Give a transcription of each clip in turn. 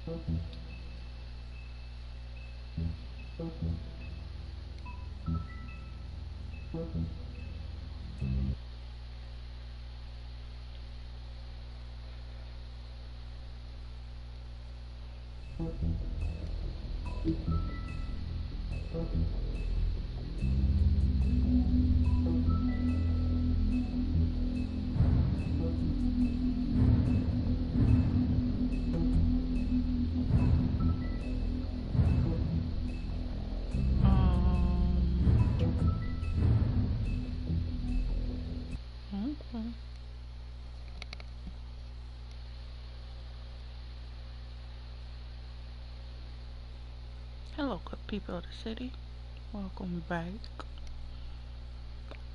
Okay. Hello, good people of the city. Welcome back.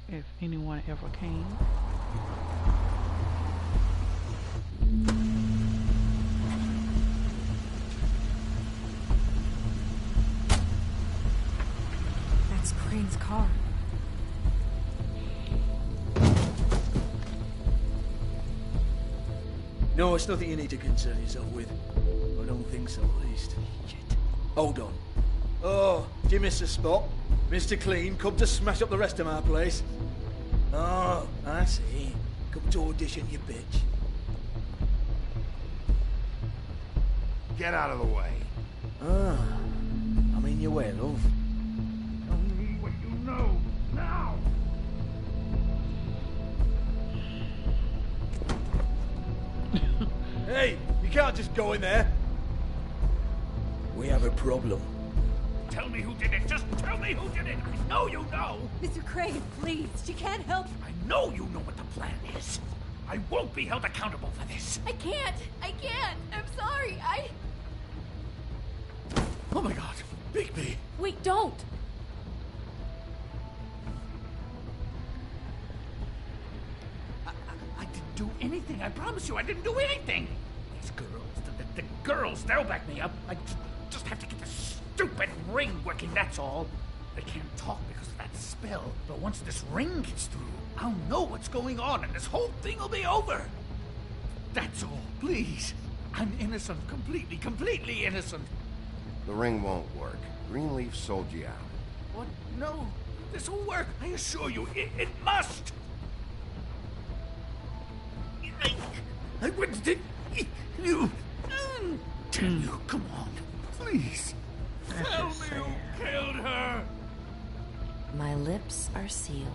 If anyone ever came. That's Crane's car. No, it's nothing you need to concern yourself with. I don't think so, at least. Shit. Hold on. Oh, do you miss a spot? Mr. Clean, come to smash up the rest of my place. Oh, I see. Come to audition, you bitch. Get out of the way. Ah, I'm in your way, love. Tell me what you know, now! Hey, you can't just go in there. We have a problem. Tell me who did it! Just tell me who did it! I know you know! Mr. Crane, please, she can't help. I know you know what the plan is. I won't be held accountable for this. I can't. I'm sorry. Oh my god, Bigby. Wait, don't. I didn't do anything. I promise you, I didn't do anything. These girls, the girls, they'll back me up. I just have to get this stupid ring working, that's all. They can't talk because of that spell, but once this ring gets through, I'll know what's going on and this whole thing will be over. That's all, please. I'm innocent, completely innocent. The ring won't work. Greenleaf sold you out. What? No, this will work. I assure you, it must. I wouldn't did you. Tell you, come on, please. Tell me who killed her. My lips are sealed.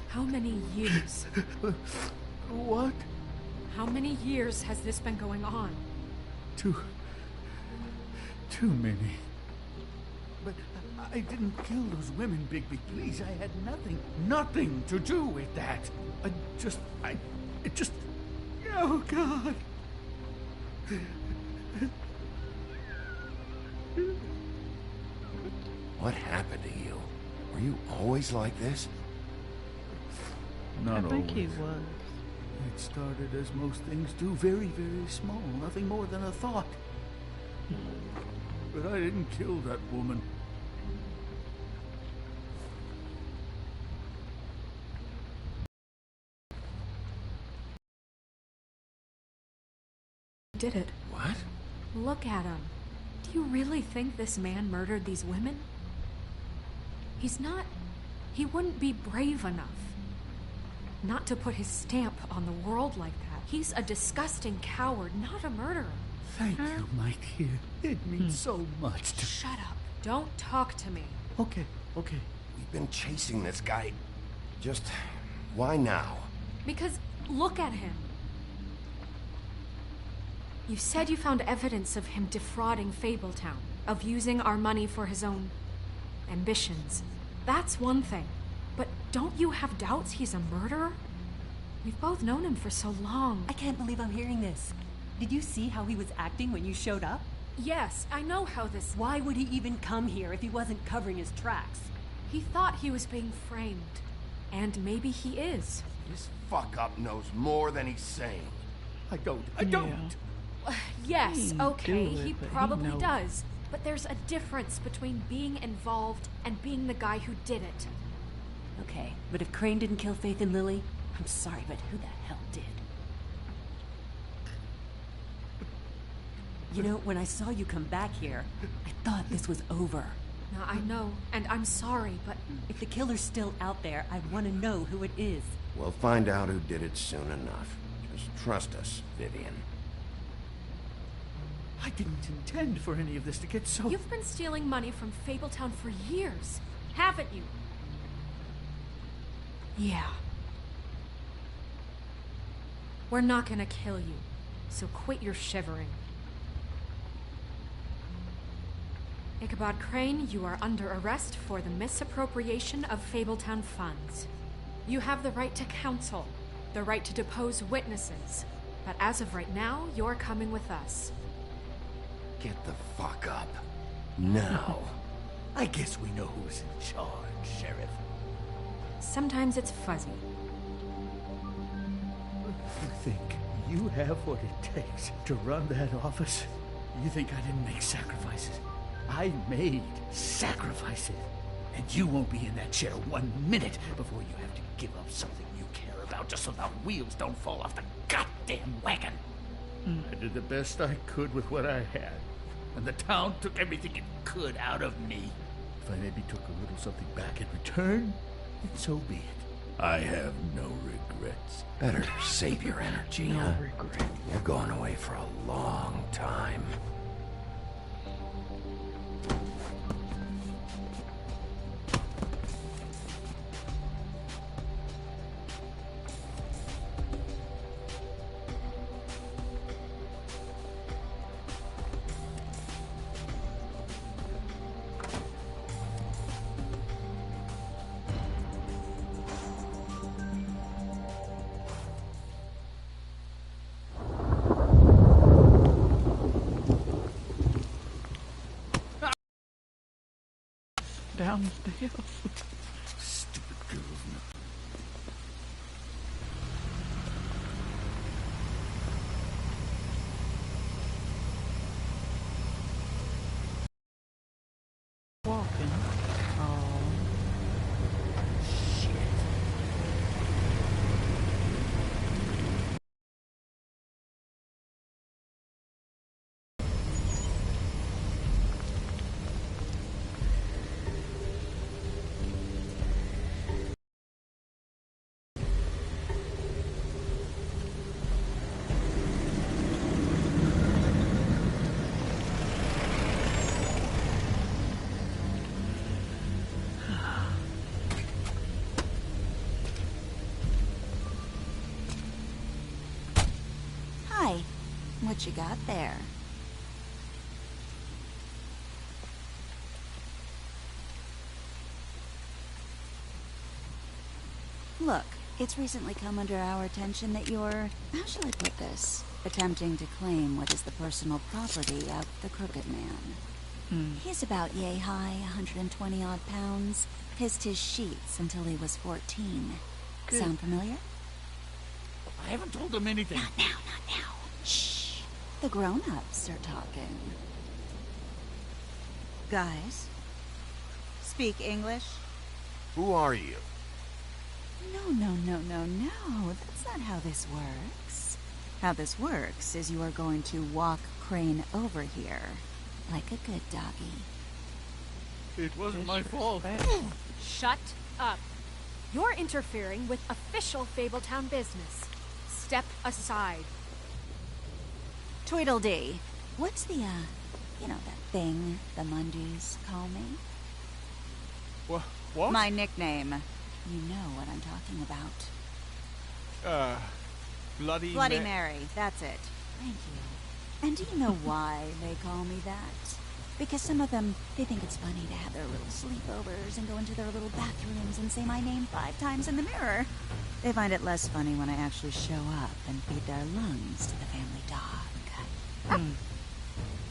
How many years? What? How many years has this been going on? Too many. But I didn't kill those women, Bigby. Please, I had nothing to do with that. It just, oh God. What happened to you? Were you always like this? Not I think always. he was. It started as most things do, very, very small, nothing more than a thought. But I didn't kill that woman. Did it? What? Look at him. Do you really think this man murdered these women? He's not... He wouldn't be brave enough not to put his stamp on the world like that. He's a disgusting coward, not a murderer. Thank you, my dear. It means so much to... Shut up. Don't talk to me. Okay. We've been chasing this guy. Just... why now? Because look at him. You said you found evidence of him defrauding Fabletown, of using our money for his own ambitions. That's one thing. But don't you have doubts he's a murderer? We've both known him for so long. I can't believe I'm hearing this. Did you see how he was acting when you showed up? Yes, I know how this... Why would he even come here if he wasn't covering his tracks? He thought he was being framed. And maybe he is. This fuck-up knows more than he's saying. I don't. Yes, He okay, do it, he but he probably knows. does. But there's a difference between being involved and being the guy who did it. Okay, but if Crane didn't kill Faith and Lily, I'm sorry, but who the hell did? You know, when I saw you come back here, I thought this was over. Now, I know, and I'm sorry, but If the killer's still out there, I want to know who it is. We'll find out who did it soon enough. Just trust us, Vivian. I didn't intend for any of this to get so... you've been stealing money from Fabletown for years, haven't you? Yeah. We're not gonna kill you, so quit your shivering. Ichabod Crane, you are under arrest for the misappropriation of Fabletown funds. You have the right to counsel, the right to depose witnesses, but as of right now, you're coming with us. Get the fuck up. Now. I guess we know who's in charge, Sheriff. Sometimes it's fuzzy. You think you have what it takes to run that office? You think I didn't make sacrifices? I made sacrifices. And you won't be in that chair 1 minute before you have to give up something you care about just so the wheels don't fall off the goddamn wagon. I did the best I could with what I had. And the town took everything it could out of me. If I maybe took a little something back in return, then so be it. I have no regrets. Better save your energy, No huh? regret. You're going away for a long time. Down the stairs. Stupid girls. Walking. Oh. Hi. What you got there? Look, it's recently come under our attention that you're, how shall I put this, attempting to claim what is the personal property of the Crooked Man. He's about yay high, 120 odd pounds, pissed his sheets until he was 14. Good. Sound familiar? I haven't told them anything. Not now, not now. Shh. The grown-ups are talking. Guys, speak English? Who are you? No. That's not how this works. How this works is you are going to walk Crane over here, like a good doggy. It wasn't my fault. Shut up. You're interfering with official Fabletown business. Step aside. Tweedledee. What's the, you know, that thing the Mundys call me? What? My nickname. You know what I'm talking about. Bloody Mary, that's it. Thank you. And do you know why they call me that? Because some of them, they think it's funny to have their little sleepovers and go into their little bathrooms and say my name 5 times in the mirror. They find it less funny when I actually show up and feed their lungs to the family dog.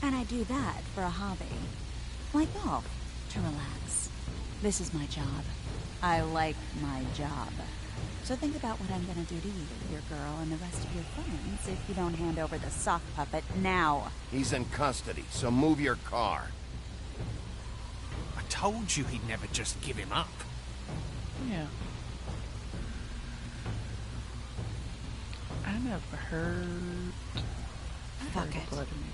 And I do that for a hobby. Like golf, to relax. This is my job. I like my job. So think about what I'm gonna do to you, your girl, and the rest of your friends if you don't hand over the sock puppet now. He's in custody, so move your car. told you he'd never just give him up. Yeah. I never heard. Fuck it. Blood in me.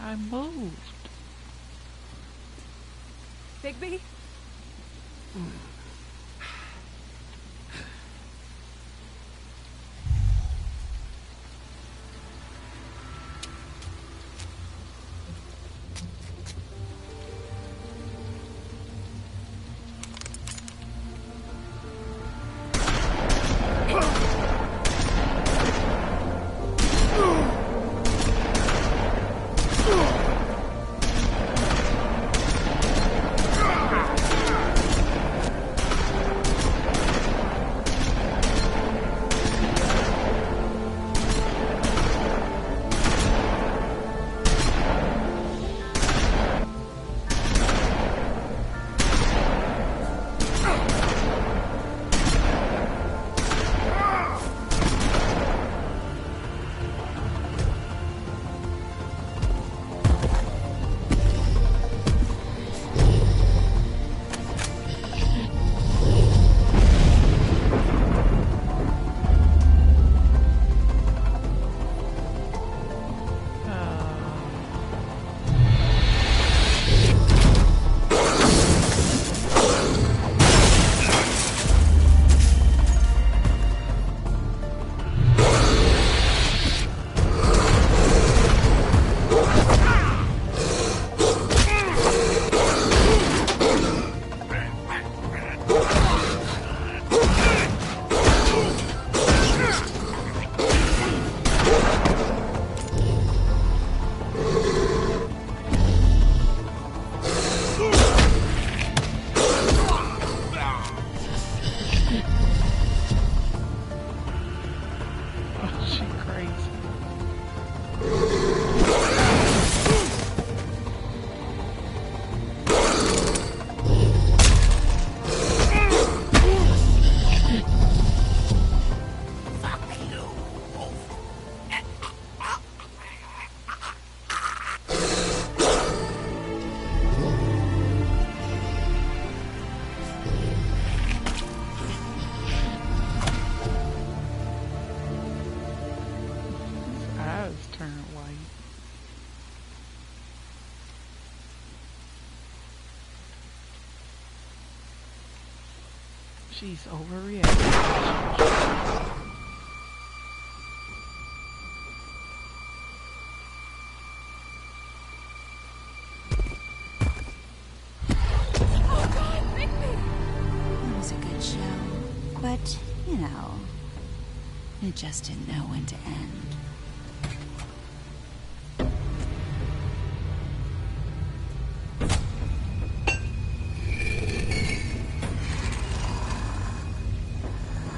I moved. Bigby? She's overreacting. It was a good show, but, you know, it just didn't know when to end.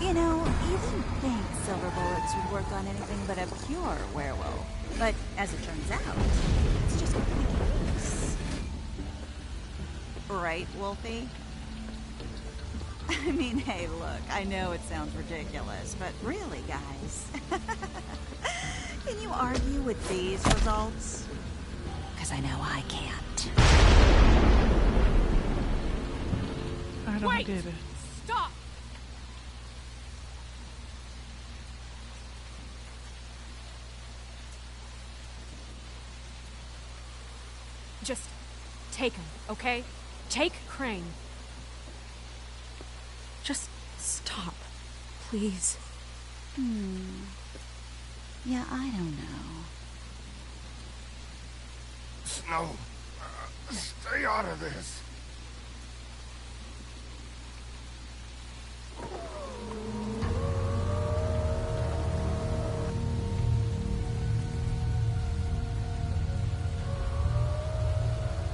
You know, you didn't think silver bullets would work on anything but a pure werewolf. But as it turns out, it's just completely loose. Right, Wolfie? I mean, hey, look, I know it sounds ridiculous, but really, guys, can you argue with these results? Because I know I can't. I don't get it. Stop! Just take him, okay? Take Crane. Just stop, please. Yeah, I don't know. Snow, stay out of this.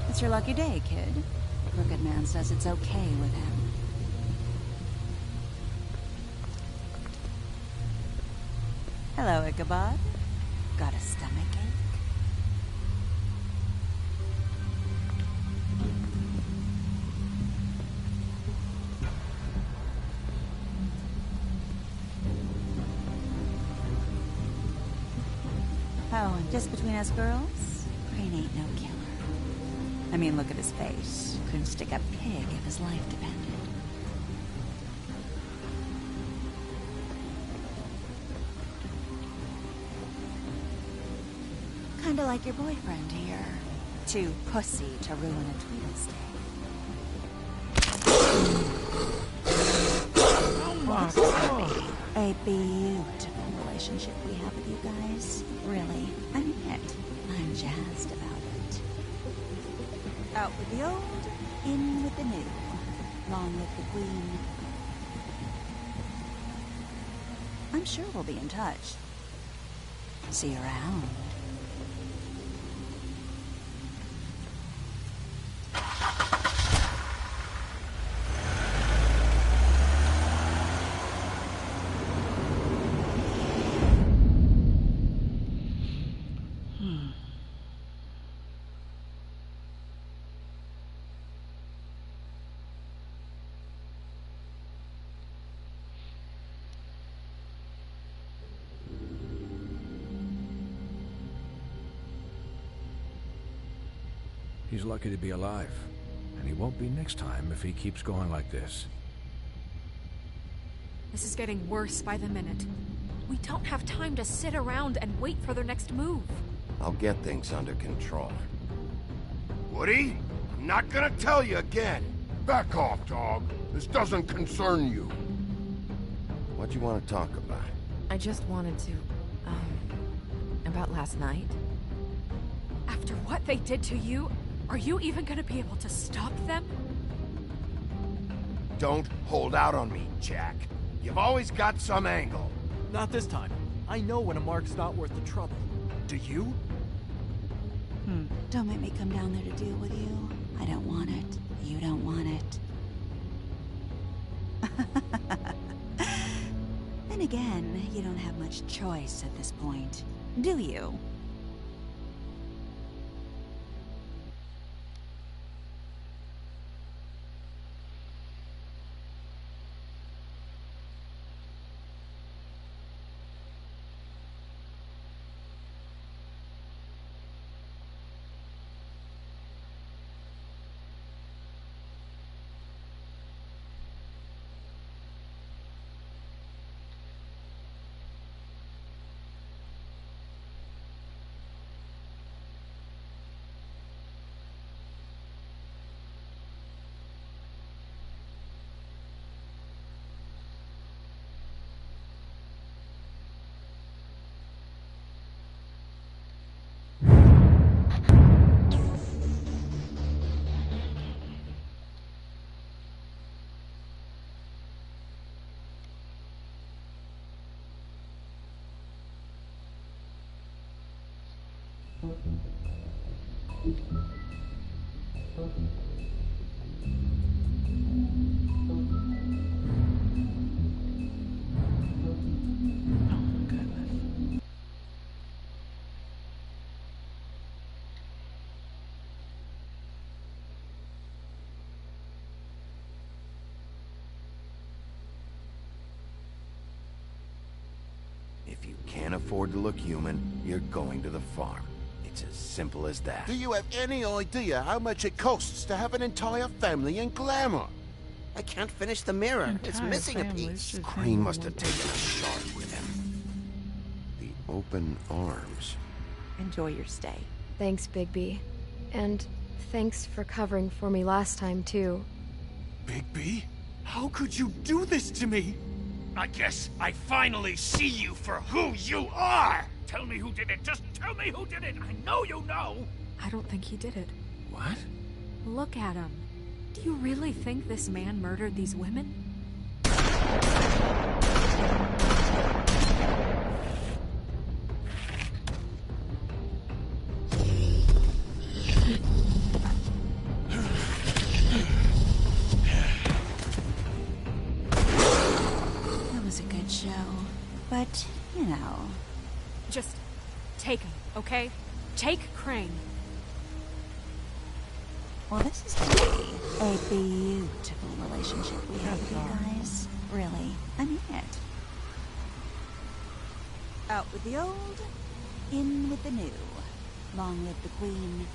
It's your lucky day, kid. Crooked Man says it's okay with him. Hello, Ichabod. Got a stomachache? Just between us girls, Crane ain't no killer. I mean, look at his face. Couldn't stick a pig if his life depended. Kinda like your boyfriend here. Too pussy to ruin a Tweedlestay. Oh my god. A beautiful relationship we have with you guys. Really, I mean it. I'm jazzed about it. Out with the old, in with the new. Long live the Queen. I'm sure we'll be in touch. See you around. He's lucky to be alive, and he won't be next time if he keeps going like this. This is getting worse by the minute. We don't have time to sit around and wait for their next move. I'll get things under control. Woody, I'm not gonna tell you again. Back off, dog. This doesn't concern you. What you want to talk about? I just wanted to, about last night. After what they did to you, are you even gonna be able to stop them? Don't hold out on me, Jack. You've always got some angle. Not this time. I know when a mark's not worth the trouble. Do you? Don't make me come down there to deal with you. I don't want it. You don't want it. Then again, you don't have much choice at this point, do you? If you can't afford to look human, you're going to the farm. It's as simple as that. Do you have any idea how much it costs to have an entire family in glamour? I can't finish the mirror. It's Entire missing a families piece. just Crane hanging must one have taken a shard with him. The open arms. Enjoy your stay. Thanks, Bigby. And thanks for covering for me last time, too. Bigby? How could you do this to me? I guess I finally see you for who you are! Tell me who did it! Just tell me who did it! I know you know! I don't think he did it. What? Look at him. Do you really think this man murdered these women? That was a good show. But, you know... Just take him, okay? Take Crane. Well, this is gonna be a beautiful relationship we have with you guys. Really, I mean it. Out with the old, In with the new. Long live the Queen.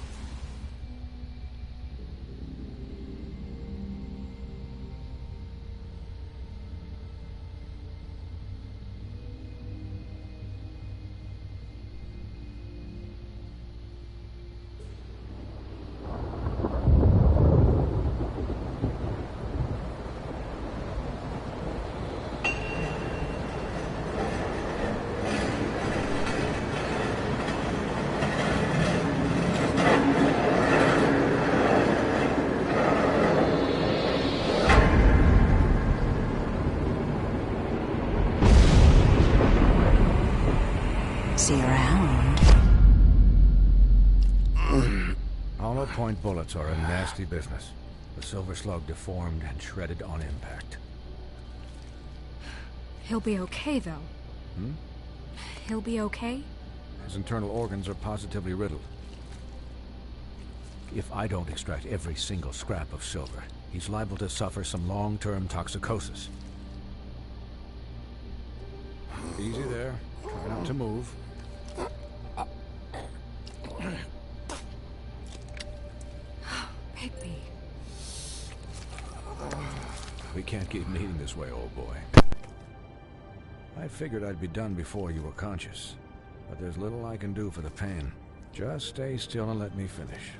See you around. Hollow point bullets are a nasty business. The Silver Slug deformed and shredded on impact. He'll be okay, though. He'll be okay? His internal organs are positively riddled. If I don't extract every single scrap of silver, he's liable to suffer some long-term toxicosis. Easy there. Try not to move. Bigby. We can't keep meeting this way, old boy. I figured I'd be done before you were conscious, but there's little I can do for the pain. Just stay still and let me finish.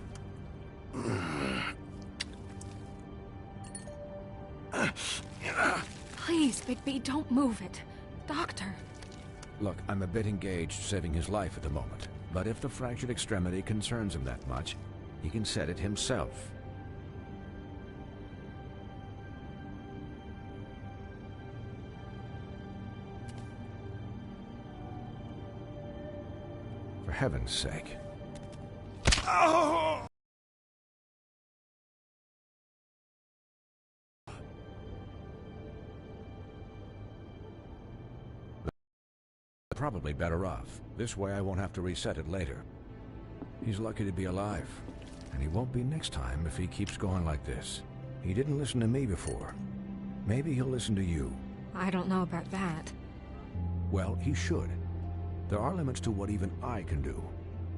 Please, Bigby, don't move it. Doctor. Look, I'm a bit engaged saving his life at the moment, but if the fractured extremity concerns him that much, he can set it himself. For heaven's sake. Probably better off. This way I won't have to reset it later. He's lucky to be alive, and he won't be next time if he keeps going like this. He didn't listen to me before. Maybe he'll listen to you. I don't know about that. Well, he should. There are limits to what even I can do.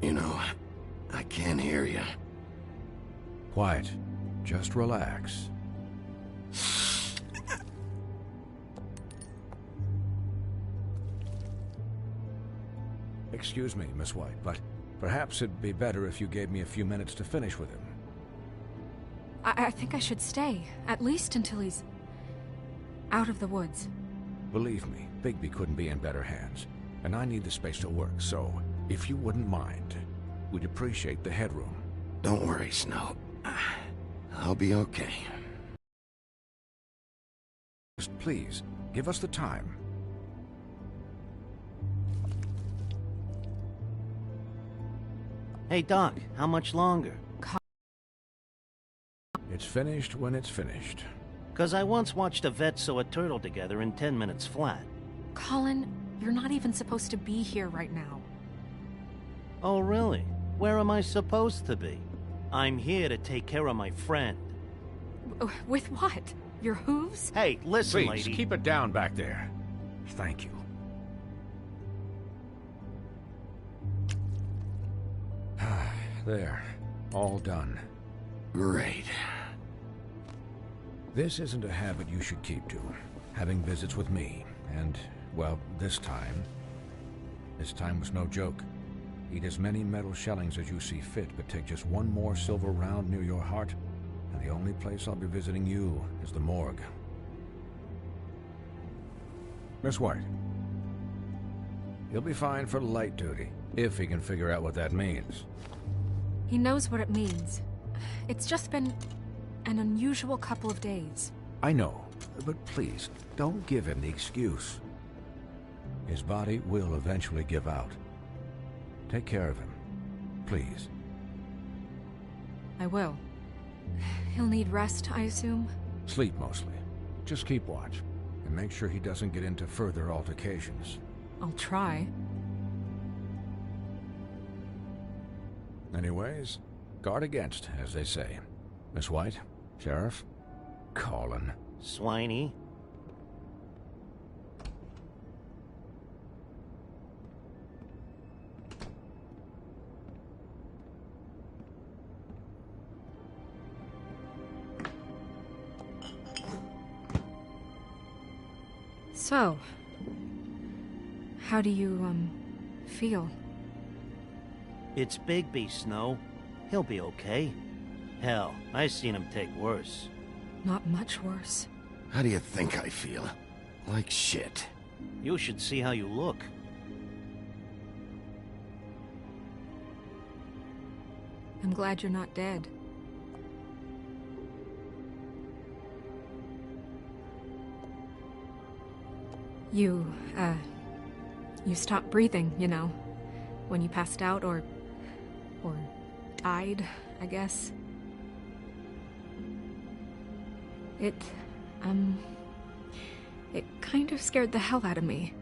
You know, I can't hear you. Quiet. Just relax. Excuse me, Miss White, but perhaps it'd be better if you gave me a few minutes to finish with him. I think I should stay, at least until he's out of the woods. Believe me, Bigby couldn't be in better hands, and I need the space to work, so if you wouldn't mind, we'd appreciate the headroom. Don't worry, Snow. I'll be okay. Just please, give us the time. Hey, Doc, how much longer? It's finished when it's finished. 'Cause I once watched a vet sew a turtle together in 10 minutes flat. Colin, you're not even supposed to be here right now. Oh, really? Where am I supposed to be? I'm here to take care of my friend. With what? Your hooves? Hey, listen, Please, lady. keep it down back there. Thank you. There. All done. Great. This isn't a habit you should keep to. Having visits with me. And, well, this time was no joke. Eat as many metal shellings as you see fit, but take just one more silver round near your heart, and the only place I'll be visiting you is the morgue. Miss White. He'll be fine for light duty, if he can figure out what that means. He knows what it means. It's just been an unusual couple of days. I know, but please, don't give him the excuse. His body will eventually give out. Take care of him, please. I will. He'll need rest, I assume? Sleep mostly. Just keep watch, and make sure he doesn't get into further altercations. I'll try. Anyways, guard against, as they say. Miss White, Sheriff, Colin. Swiney. So, how do you, feel? It's Bigby, Snow. He'll be okay. Hell, I seen him take worse. Not much worse. How do you think I feel? Like shit. You should see how you look. I'm glad you're not dead. You stopped breathing, you know, when you passed out or died, I guess. It kind of scared the hell out of me.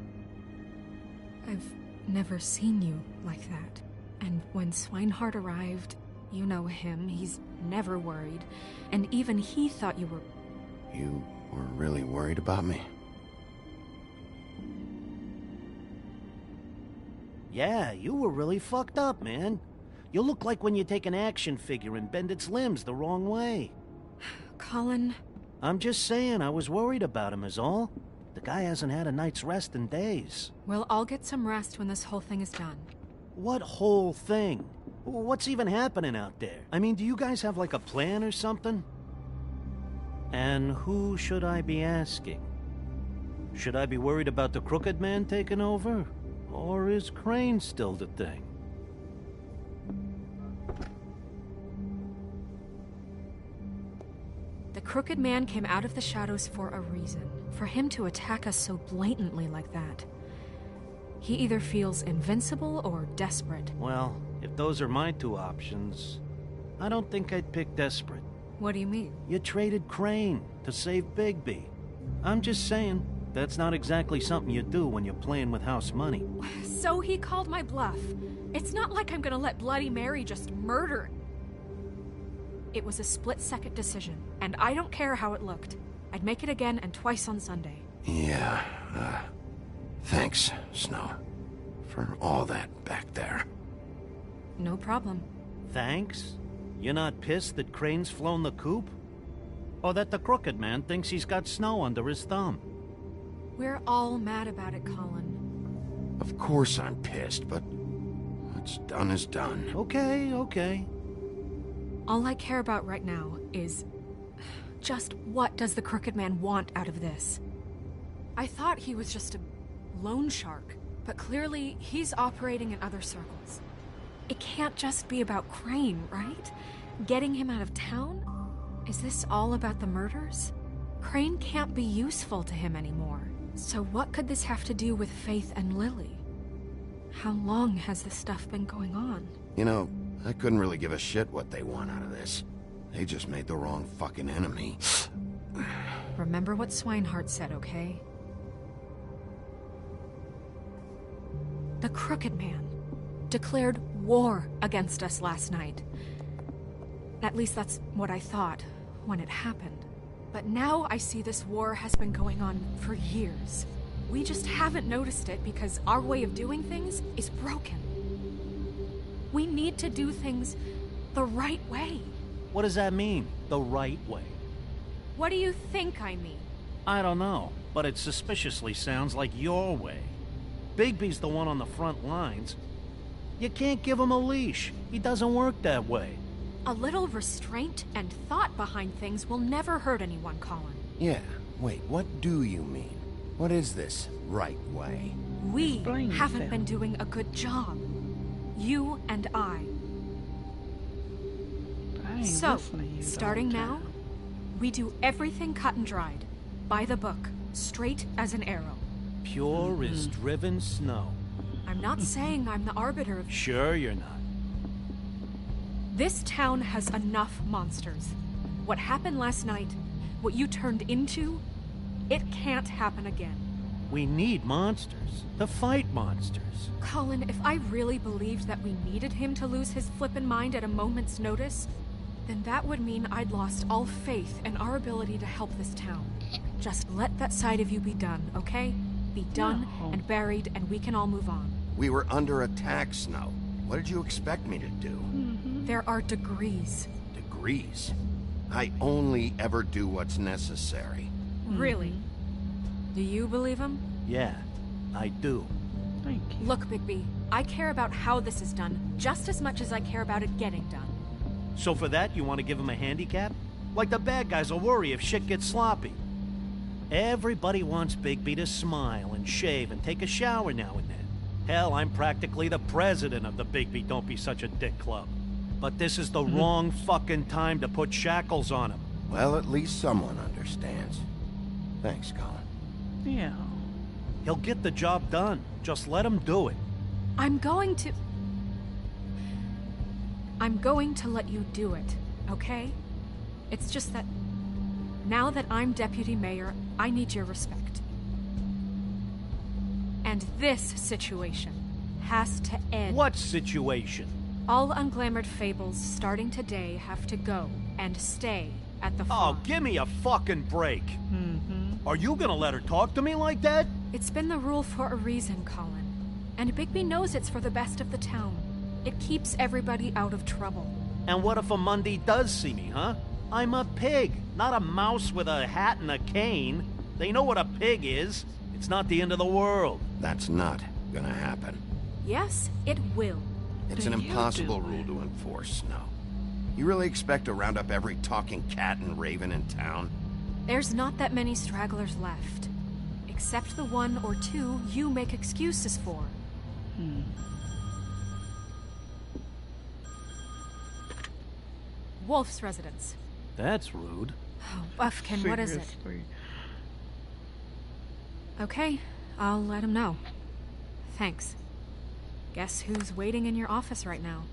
I've never seen you like that. And when Swinehart arrived, you know him, he's never worried. And even he thought you were... You were really worried about me? Yeah, you were really fucked up, man. You look like when you take an action figure and bend its limbs the wrong way. Colin... I'm just saying, I was worried about him is all. The guy hasn't had a night's rest in days. Well, I'll get some rest when this whole thing is done. What whole thing? What's even happening out there? I mean, do you guys have like a plan or something? And who should I be asking? Should I be worried about the Crooked Man taking over? Or is Crane still the thing? The Crooked Man came out of the shadows for a reason. For him to attack us so blatantly like that. He either feels invincible or desperate. Well, if those are my two options, I don't think I'd pick desperate. What do you mean? You traded Crane to save Bigby. I'm just saying, that's not exactly something you do when you're playing with house money. So he called my bluff. It's not like I'm gonna let Bloody Mary just murder. It was a split-second decision, and I don't care how it looked. I'd make it again and twice on Sunday. Yeah, thanks, Snow, for all that back there. No problem. Thanks? You're not pissed that Crane's flown the coop? Or that the Crooked Man thinks he's got Snow under his thumb? We're all mad about it, Colin. Of course I'm pissed, but what's done is done. Okay. All I care about right now is... just what does the Crooked Man want out of this? I thought he was just a loan shark, but clearly he's operating in other circles. It can't just be about Crane, right? Getting him out of town? Is this all about the murders? Crane can't be useful to him anymore. So what could this have to do with Faith and Lily? How long has this stuff been going on? You know, I couldn't really give a shit what they want out of this. They just made the wrong fucking enemy. Remember what Swinehart said, okay? The Crooked Man declared war against us last night. At least that's what I thought when it happened. But now I see this war has been going on for years. We just haven't noticed it because our way of doing things is broken. We need to do things the right way. What does that mean, the right way? What do you think I mean? I don't know, but it suspiciously sounds like your way. Bigby's the one on the front lines. You can't give him a leash. He doesn't work that way. A little restraint and thought behind things will never hurt anyone, Colin. Yeah, wait, what do you mean? What is this right way? We haven't been doing a good job. You and I. So, starting now, we do everything cut and dried. By the book. Straight as an arrow. Pure as driven snow. I'm not saying I'm the arbiter of... Sure you're not. This town has enough monsters. What happened last night, what you turned into, it can't happen again. We need monsters. To fight monsters. Colin, if I really believed that we needed him to lose his flippin' mind at a moment's notice, then that would mean I'd lost all faith in our ability to help this town. Just let that side of you be done, okay? Be done and buried, and we can all move on. We were under attack, Snow. What did you expect me to do? There are degrees. Degrees? I only ever do what's necessary. Really? Do you believe him? Yeah, I do. Thank you. Look, Bigby, I care about how this is done just as much as I care about it getting done. So for that, you want to give him a handicap? Like the bad guys will worry if shit gets sloppy. Everybody wants Bigby to smile and shave and take a shower now and then. Hell, I'm practically the president of the Bigby Don't Be Such a Dick Club. But this is the wrong fucking time to put shackles on him. Well, at least someone understands. Thanks, Colin. Yeah. He'll get the job done. Just let him do it. I'm going to let you do it, okay? It's just that now that I'm deputy mayor, I need your respect. And this situation has to end. What situation? All unglamored fables starting today have to go and stay at the farm. Oh, give me a fucking break. Are you gonna let her talk to me like that? It's been the rule for a reason, Colin. And Bigby knows it's for the best of the town. It keeps everybody out of trouble. And what if a Mundy does see me, huh? I'm a pig, not a mouse with a hat and a cane. They know what a pig is. It's not the end of the world. That's not gonna happen. Yes, it will. It's an impossible rule to enforce, Snow. You really expect to round up every talking cat and raven in town? There's not that many stragglers left. Except the one or two you make excuses for. Wolf's residence. That's rude. Oh, Buffkin, what is it? Seriously. Okay, I'll let him know. Thanks. Guess who's waiting in your office right now?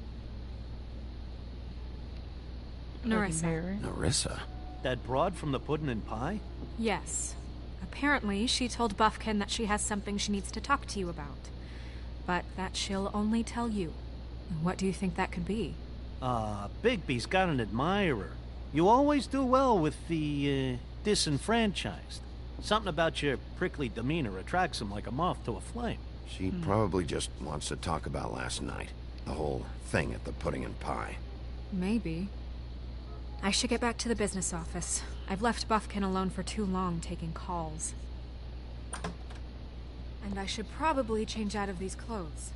Nerissa. Nerissa? That broad from the puddin' and pie? Yes. Apparently, she told Buffkin that she has something she needs to talk to you about. But that she'll only tell you. What do you think that could be? Bigby's got an admirer. You always do well with the, disenfranchised. Something about your prickly demeanor attracts him like a moth to a flame. She probably just wants to talk about last night. The whole thing at the pudding and pie. Maybe. I should get back to the business office. I've left Buffkin alone for too long taking calls. And I should probably change out of these clothes.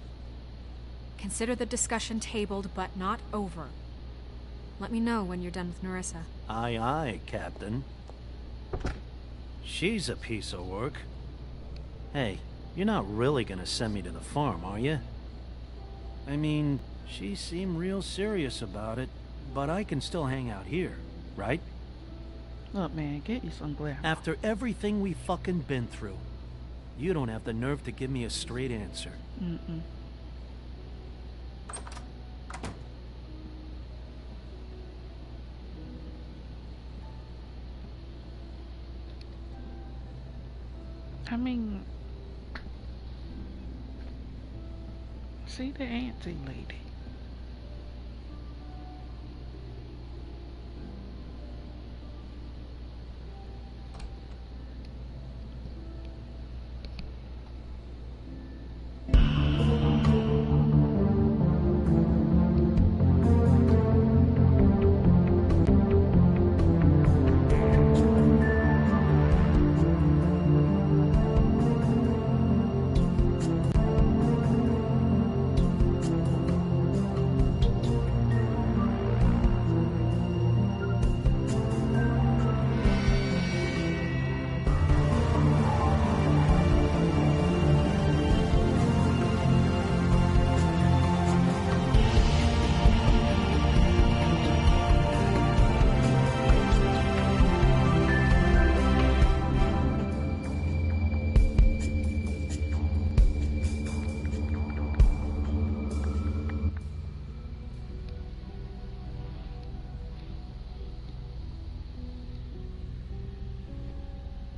Consider the discussion tabled, but not over. Let me know when you're done with Nerissa. Aye, aye, Captain. She's a piece of work. Hey, you're not really gonna send me to the farm, are you? I mean, she seemed real serious about it, but I can still hang out here, right? Look, man, get you some glass. After everything we fucking been through, you don't have the nerve to give me a straight answer. I mean, see the auntie lady.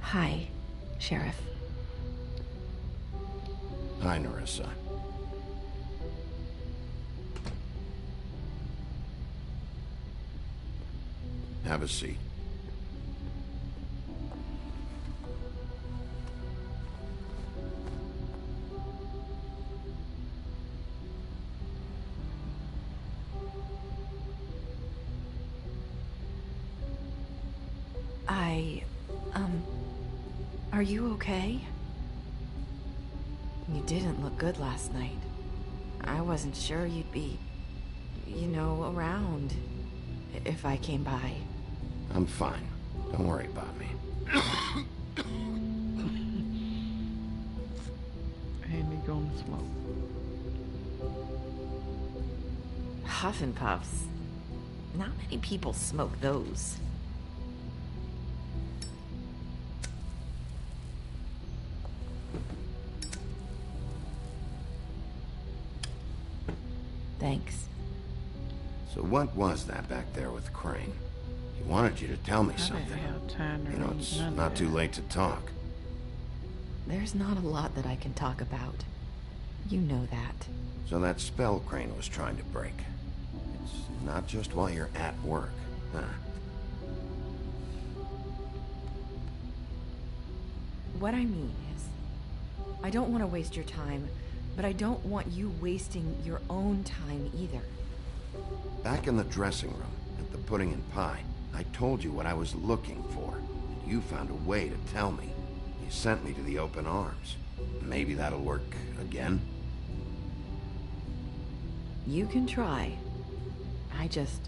Hi, Sheriff. Hi, Nerissa. Have a seat. Are you okay? You didn't look good last night. I wasn't sure you'd be, around if I came by. I'm fine. Don't worry about me. And he gonna smoke. Huff and puffs. Not many people smoke those. Thanks. So what was that back there with Crane? He wanted you to tell me I didn't something. have time to read It's none of not too that. late to talk. There's not a lot that I can talk about. You know that. So that spell Crane was trying to break. It's not just while you're at work, huh? What I mean is, I don't want to waste your time, but I don't want you wasting your own time either. Back in the dressing room, at the pudding and pie, I told you what I was looking for, and you found a way to tell me. You sent me to the open arms. Maybe that'll work again? You can try. I just...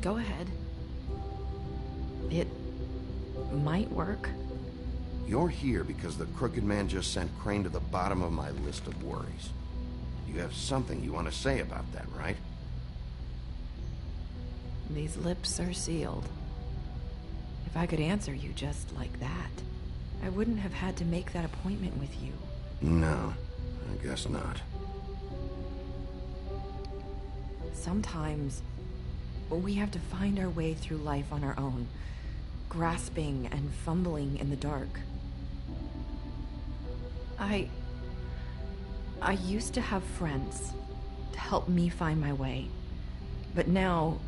Go ahead. It might work. You're here because the crooked man just sent Crane to the bottom of my list of worries. You have something you want to say about that, right? These lips are sealed. If I could answer you just like that, I wouldn't have had to make that appointment with you. No, I guess not. Sometimes we have to find our way through life on our own, grasping and fumbling in the dark. I used to have friends to help me find my way, but now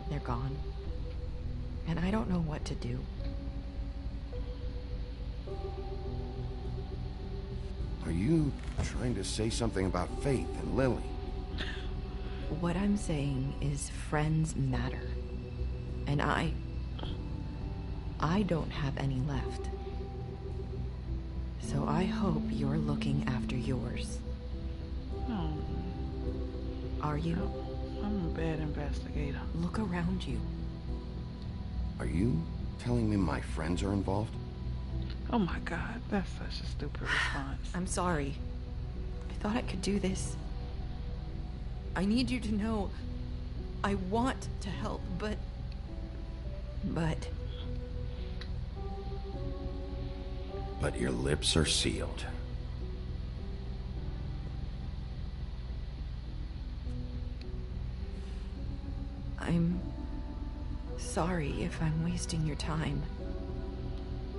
they're gone, and I don't know what to do. Are you trying to say something about Faith and Lily? What I'm saying is friends matter, and I don't have any left. So I hope you're looking after yours. No. Are you? I'm a bad investigator. Look around you. Are you telling me my friends are involved? Oh my god, that's such a stupid response. I'm sorry. I thought I could do this. I need you to know I want to help, but... But your lips are sealed. I'm sorry if I'm wasting your time.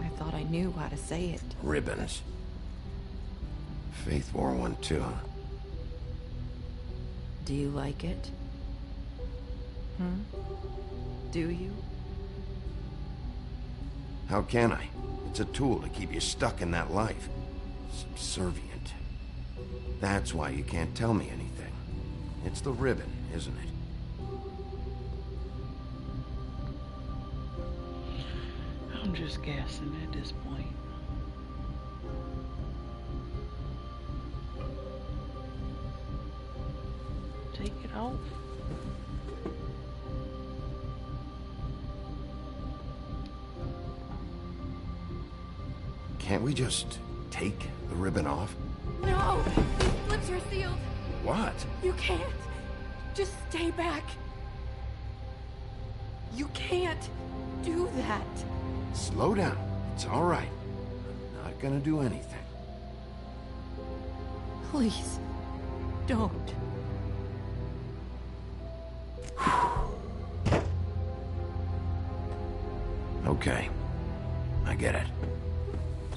I thought I knew how to say it. Ribbons. Faith wore one too. Do you like it? Do you? How can I? It's a tool to keep you stuck in that life. Subservient. That's why you can't tell me anything. It's the ribbon, isn't it? I'm just guessing at this point. Take it off. Can't we just take the ribbon off? No! These lips are sealed. What? You can't. Just stay back. You can't do that. Slow down. It's all right. I'm not gonna do anything. Please, don't. Okay. I get it.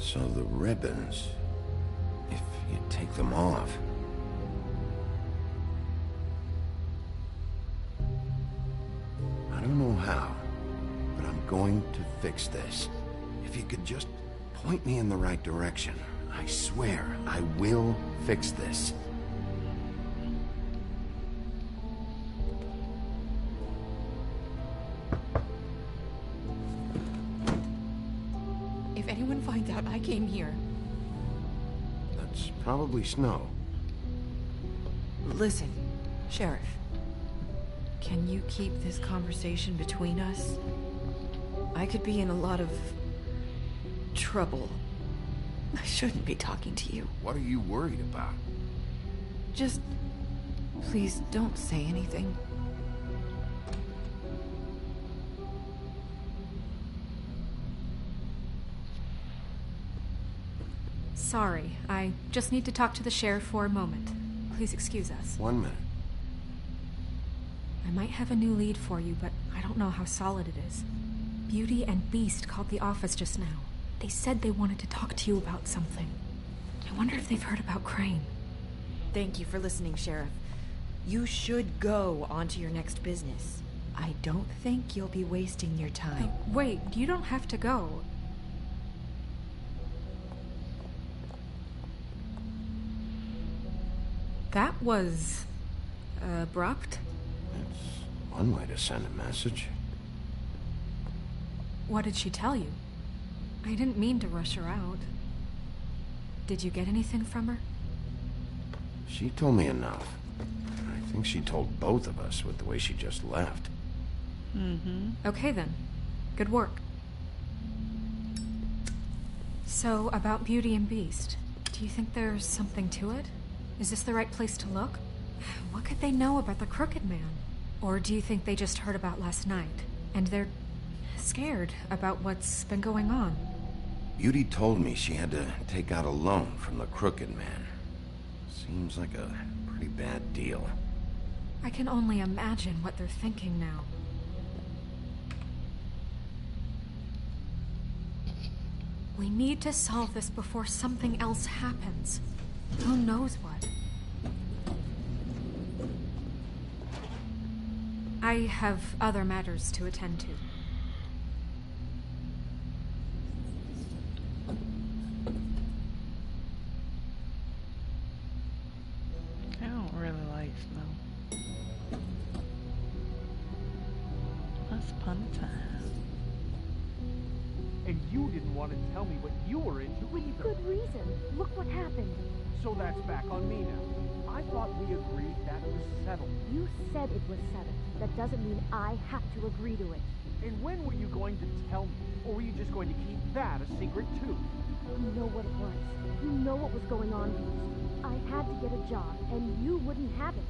So the ribbons, if you take them off... I don't know how, but I'm going to fix this. If you could just point me in the right direction, I swear I will fix this. them find out I came here. That's probably Snow. Listen, Sheriff. Can you keep this conversation between us? I could be in a lot of trouble. I shouldn't be talking to you. What are you worried about? Just please don't say anything. Sorry, I just need to talk to the sheriff for a moment. Please excuse us. 1 minute. I might have a new lead for you, but I don't know how solid it is. Beauty and Beast called the office just now. They said they wanted to talk to you about something. I wonder if they've heard about Crane. Thank you for listening, Sheriff. You should go on to your next business. I don't think you'll be wasting your time. Wait, you don't have to go. That was abrupt. It's one way to send a message. What did she tell you? I didn't mean to rush her out. Did you get anything from her? She told me enough. I think she told both of us with the way she just left. Okay then. Good work. So, about Beauty and Beast, do you think there's something to it? Is this the right place to look? What could they know about the Crooked Man? Or do you think they just heard about last night, and they're scared about what's been going on? Beauty told me she had to take out a loan from the Crooked Man. Seems like a pretty bad deal. I can only imagine what they're thinking now. We need to solve this before something else happens. Who knows what? I have other matters to attend to. I don't really like Snow. Once upon a time. And you didn't want to tell me what you were into either. Good reason. Look what happened. So that's back on me now. I thought we agreed that was settled. You said it was settled. That doesn't mean I have to agree to it. And when were you going to tell me? Or were you just going to keep that a secret too? You know what it was. You know what was going on, Beast. I had to get a job, and you wouldn't have it.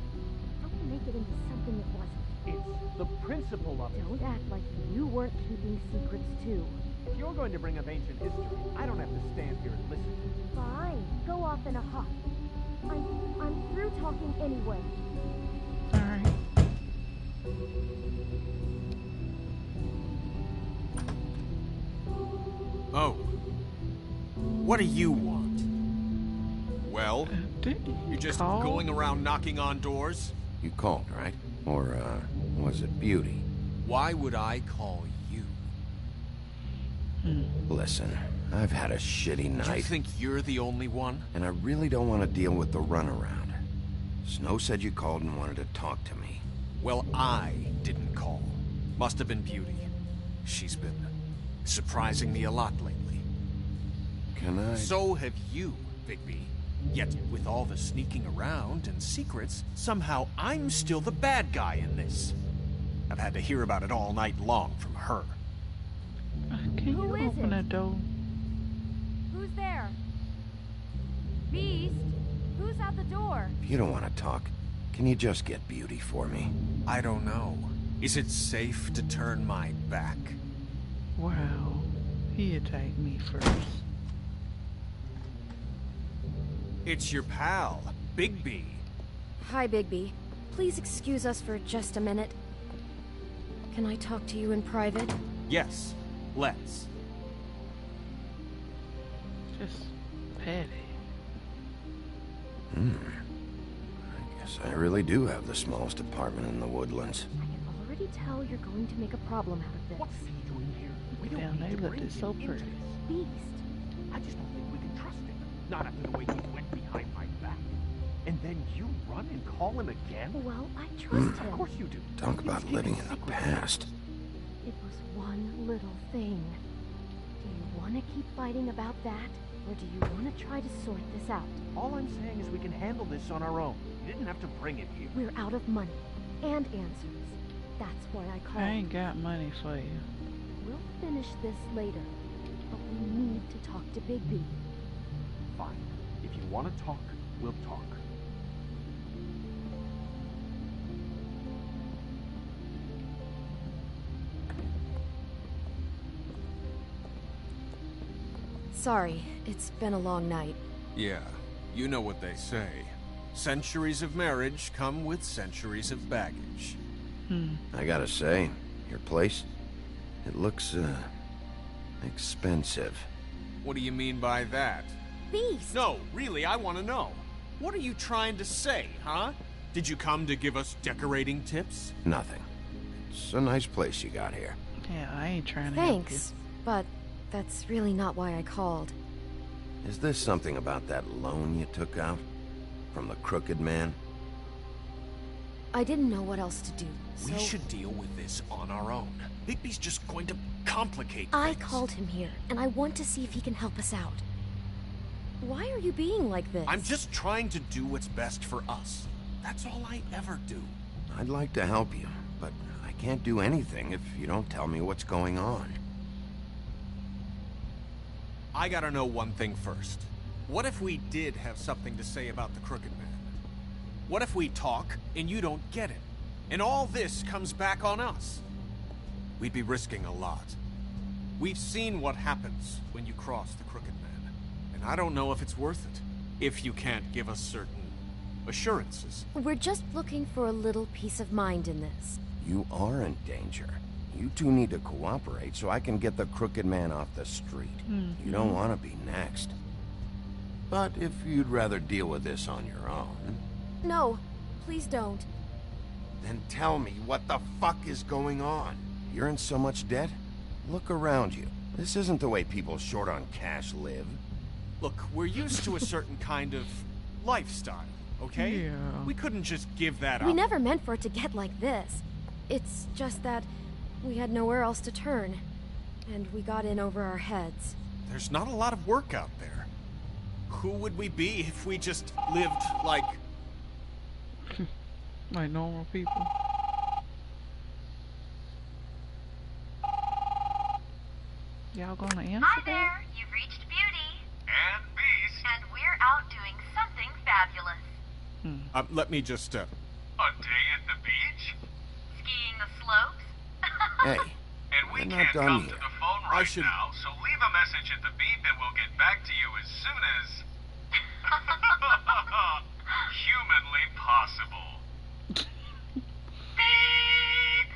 How to make it into something it wasn't? It's the principle of it. Don't act like you weren't keeping secrets too. If you're going to bring up ancient history, I don't have to stand here and listen to you. Fine. Go off in a huff. I'm through talking anyway. Alright. Oh. What do you want? Well, you're just going around knocking on doors? You called, right? Or, was it Beauty? Why would I call you? Listen, I've had a shitty night. You think you're the only one? And I really don't want to deal with the runaround. Snow said you called and wanted to talk to me. Well, I didn't call. Must have been Beauty. She's been surprising me a lot lately. Can I? So have you, Bigby. Yet, with all the sneaking around and secrets, somehow I'm still the bad guy in this. I've had to hear about it all night long from her. Can you open a door? Who's there? Beast? Who's at the door? If you don't want to talk, can you just get Beauty for me? I don't know. Is it safe to turn my back? Wow. He attacked me first. It's your pal, Bigby. Hi, Bigby. Please excuse us for just a minute. Can I talk to you in private? Yes, let's. Just petty. I guess I really do have the smallest apartment in the Woodlands. I can already tell you're going to make a problem out of this. What's he doing here? We don't Damn, need they to looked bring it so him into pretty. this. Beast. I just don't think we can trust him. Not after the way he went behind my back. And then you run and call him again? Well, I trust him. Of course you do. Talk about living in the past. It was one little thing. you want to keep fighting about that, or do you want to try to sort this out? All I'm saying is we can handle this on our own. You didn't have to bring it here. We're out of money and answers. That's why I called. I ain't got money for you. We'll finish this later, but we need to talk to Bigby. Fine. If you want to talk, we'll talk. Sorry, it's been a long night. Yeah, you know what they say. Centuries of marriage come with centuries of baggage. I gotta say, your place, it looks, expensive. What do you mean by that? Beast! No, really, I want to know. What are you trying to say, huh? Did you come to give us decorating tips? Nothing. It's a nice place you got here. Yeah, I ain't trying to help you. Thanks, but that's really not why I called. Is this something about that loan you took out? From the crooked man? I didn't know what else to do, so... We should deal with this on our own. Bigby's just going to complicate I things. called him here, and I want to see if he can help us out. Why are you being like this? I'm just trying to do what's best for us. That's all I ever do. I'd like to help you, but I can't do anything if you don't tell me what's going on. I gotta know one thing first. What if we did have something to say about the Crooked Man? What if we talk and you don't get it? And all this comes back on us? We'd be risking a lot. We've seen what happens when you cross the Crooked Man. And I don't know if it's worth it. If you can't give us certain assurances. We're just looking for a little peace of mind in this. You are in danger. You two need to cooperate so I can get the Crooked Man off the street. You don't want to be next. But if you'd rather deal with this on your own... No, please don't. Then tell me what the fuck is going on. You're in so much debt? Look around you. This isn't the way people short on cash live. Look, we're used to a certain kind of lifestyle, okay? Yeah. We couldn't just give that We up. never meant for it to get like this. It's just that we had nowhere else to turn, and we got in over our heads. There's not a lot of work out there. Who would we be if we just lived like... Like normal people. Y'all gonna answer Hi that? there, you've reached Beauty. And Beast. And we're out doing something fabulous. Let me just, A day at the beach? Skiing the slopes. Hey, And we we're can't not done come yet. to the phone I right should- now, so leave a message at the beep and we'll get back to you as soon as... humanly possible. Beep!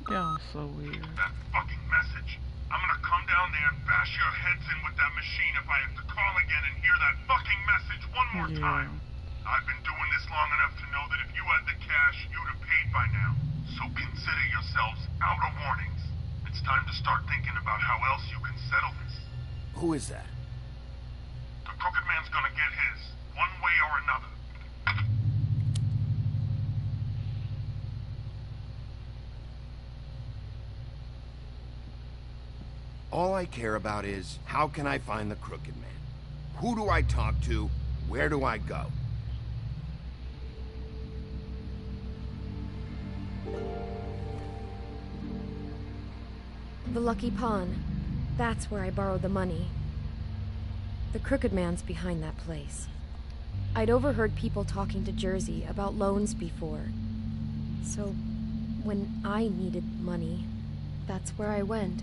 Y'all so weird. That fucking message. I'm gonna come down there and bash your heads in with that machine if I have to call again and hear that fucking message one more time. I've been doing this long enough to know that if you had the cash, you'd have paid by now. So consider yourselves out of warnings. It's time to start thinking about how else you can settle this. Who is that? The Crooked Man's gonna get his, one way or another. All I care about is, how can I find the Crooked Man? Who do I talk to? Where do I go? The Lucky Pawn. That's where I borrowed the money. The Crooked Man's behind that place. I'd overheard people talking to Jersey about loans before. So, when I needed money, that's where I went.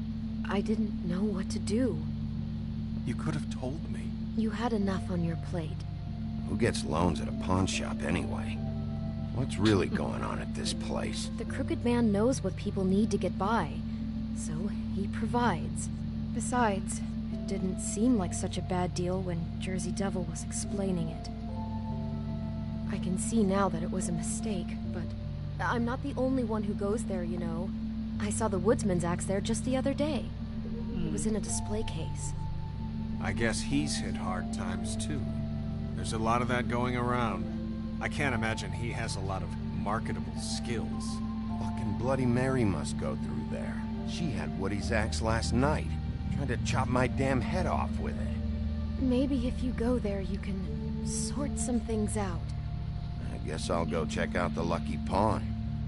I didn't know what to do. You could have told me. You had enough on your plate. Who gets loans at a pawn shop anyway? What's really going on at this place? The Crooked Man knows what people need to get by, so he provides. Besides, it didn't seem like such a bad deal when Jersey Devil was explaining it. I can see now that it was a mistake, but I'm not the only one who goes there, you know. I saw the woodsman's axe there just the other day. It was in a display case. I guess he's hit hard times too. There's a lot of that going around. I can't imagine he has a lot of marketable skills. Fucking Bloody Mary must go through there. She had Woody's axe last night. Trying to chop my damn head off with it. Maybe if you go there, you can sort some things out. I guess I'll go check out the Lucky Pawn.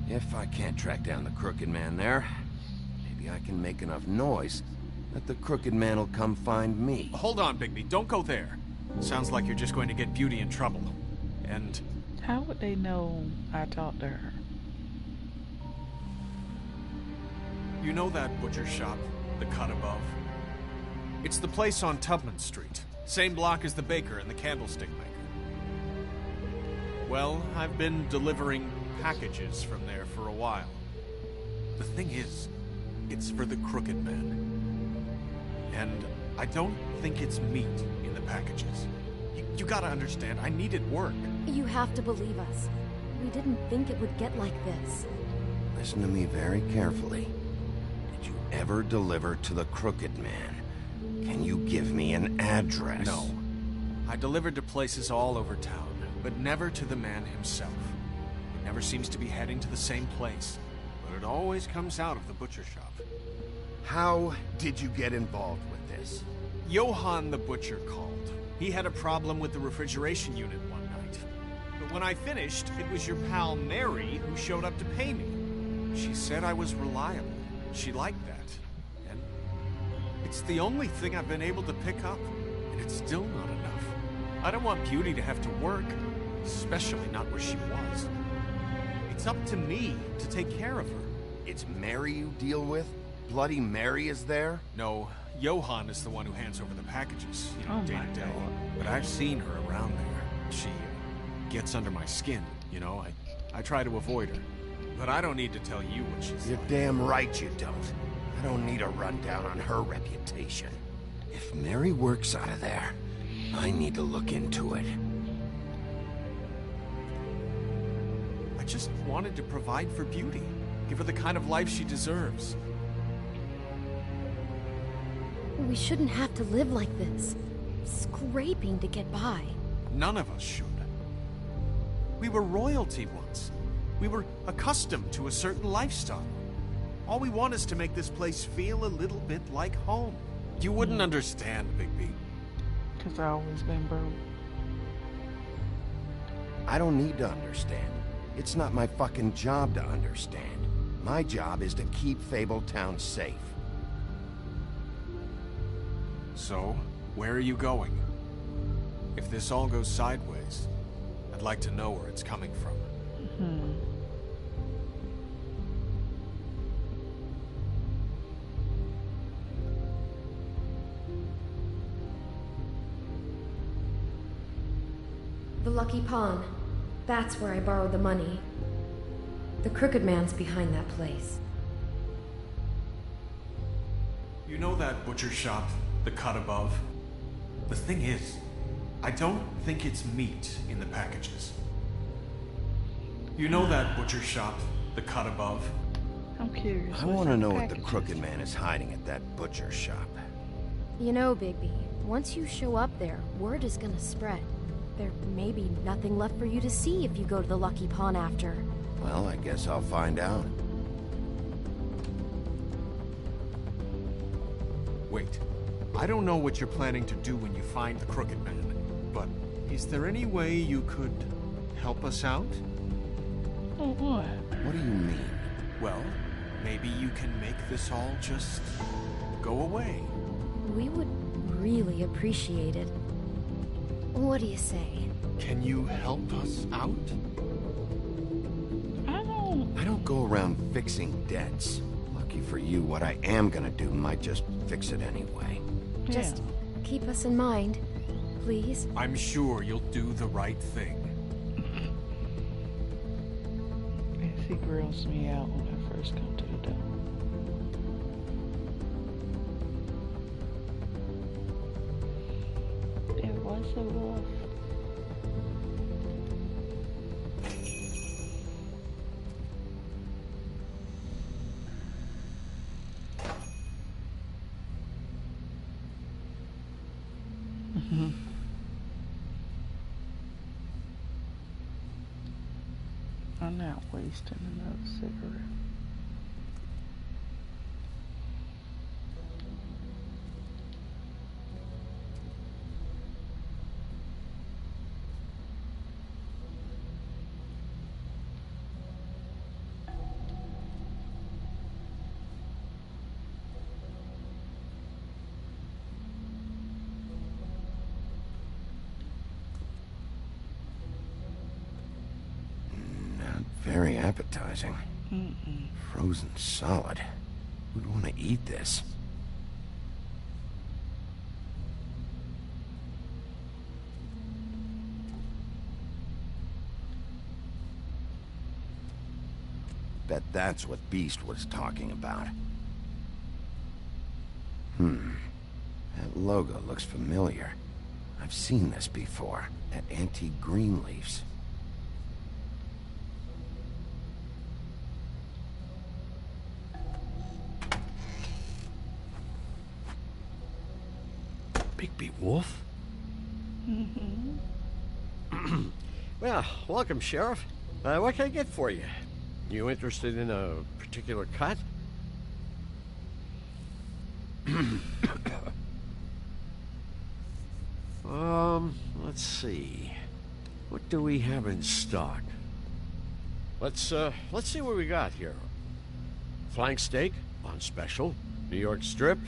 If I can't track down the Crooked Man there, maybe I can make enough noise that the Crooked Man will come find me. Hold on, Bigby. Don't go there. Sounds like you're just going to get Beauty in trouble. And... how would they know I talked to her? You know that butcher shop, the cut above? It's the place on Tubman Street. Same block as the baker and the candlestick maker. Well, I've been delivering packages from there for a while. The thing is, it's for the Crooked Man. And I don't think it's meat in the packages. You gotta understand, I needed work. You have to believe us. We didn't think it would get like this. Listen to me very carefully. Did you ever deliver to the Crooked Man? Can you give me an address? No. I delivered to places all over town, but never to the man himself. He never seems to be heading to the same place, but it always comes out of the butcher shop. How did you get involved with this? Johann the butcher called. He had a problem with the refrigeration unit one night. But when I finished, it was your pal Mary who showed up to pay me. She said I was reliable. She liked that. And it's the only thing I've been able to pick up, and it's still not enough. I don't want Beauty to have to work, especially not where she was. It's up to me to take care of her. It's Mary you deal with? Bloody Mary is there? No, Johann is the one who hands over the packages, day my to day. God. But I've seen her around there. She gets under my skin, I try to avoid her. But I don't need to tell you what she's You're like. damn right you don't. I don't need a rundown on her reputation. If Mary works out of there, I need to look into it. I just wanted to provide for Beauty. Give her the kind of life she deserves. We shouldn't have to live like this. Scraping to get by. None of us should. We were royalty once. We were accustomed to a certain lifestyle. All we want is to make this place feel a little bit like home. You wouldn't understand, Bigby. Because I've always been broke. I don't need to understand. It's not my fucking job to understand. My job is to keep Fabletown safe. So, where are you going? If this all goes sideways, I'd like to know where it's coming from. The Lucky Pawn. That's where I borrowed the money. The Crooked Man's behind that place. You know that butcher shop, the cut above? The thing is, I don't think it's meat in the packages. You know that butcher shop, the cut above? I'm curious. I want to know what the Crooked Man is hiding at that butcher shop. You know, Bigby, once you show up there, word is gonna spread. There may be nothing left for you to see if you go to the Lucky Pawn after. Well, I guess I'll find out. Wait, I don't know what you're planning to do when you find the Crooked Man, but is there any way you could help us out? Oh, what? What do you mean? Well, maybe you can make this all just go away. We would really appreciate it. What do you say? Can you help us out? I don't go around fixing debts. Lucky for you, what I am gonna do might just fix it anyway. Just keep us in mind, please. I'm sure you'll do the right thing. Yes, he grills me out when I first come to the door. There was a wolf. I'm not wasting another cigarette. very appetizing. Frozen solid. Who'd want to eat this? Bet that's what Beast was talking about. That logo looks familiar. I've seen this before, at Antique Greenleaf's. Bigby Wolf? Well, welcome, Sheriff. What can I get for you? You interested in a particular cut? Let's see. What do we have in stock? Let's see what we got here. Flank steak on special. New York strip.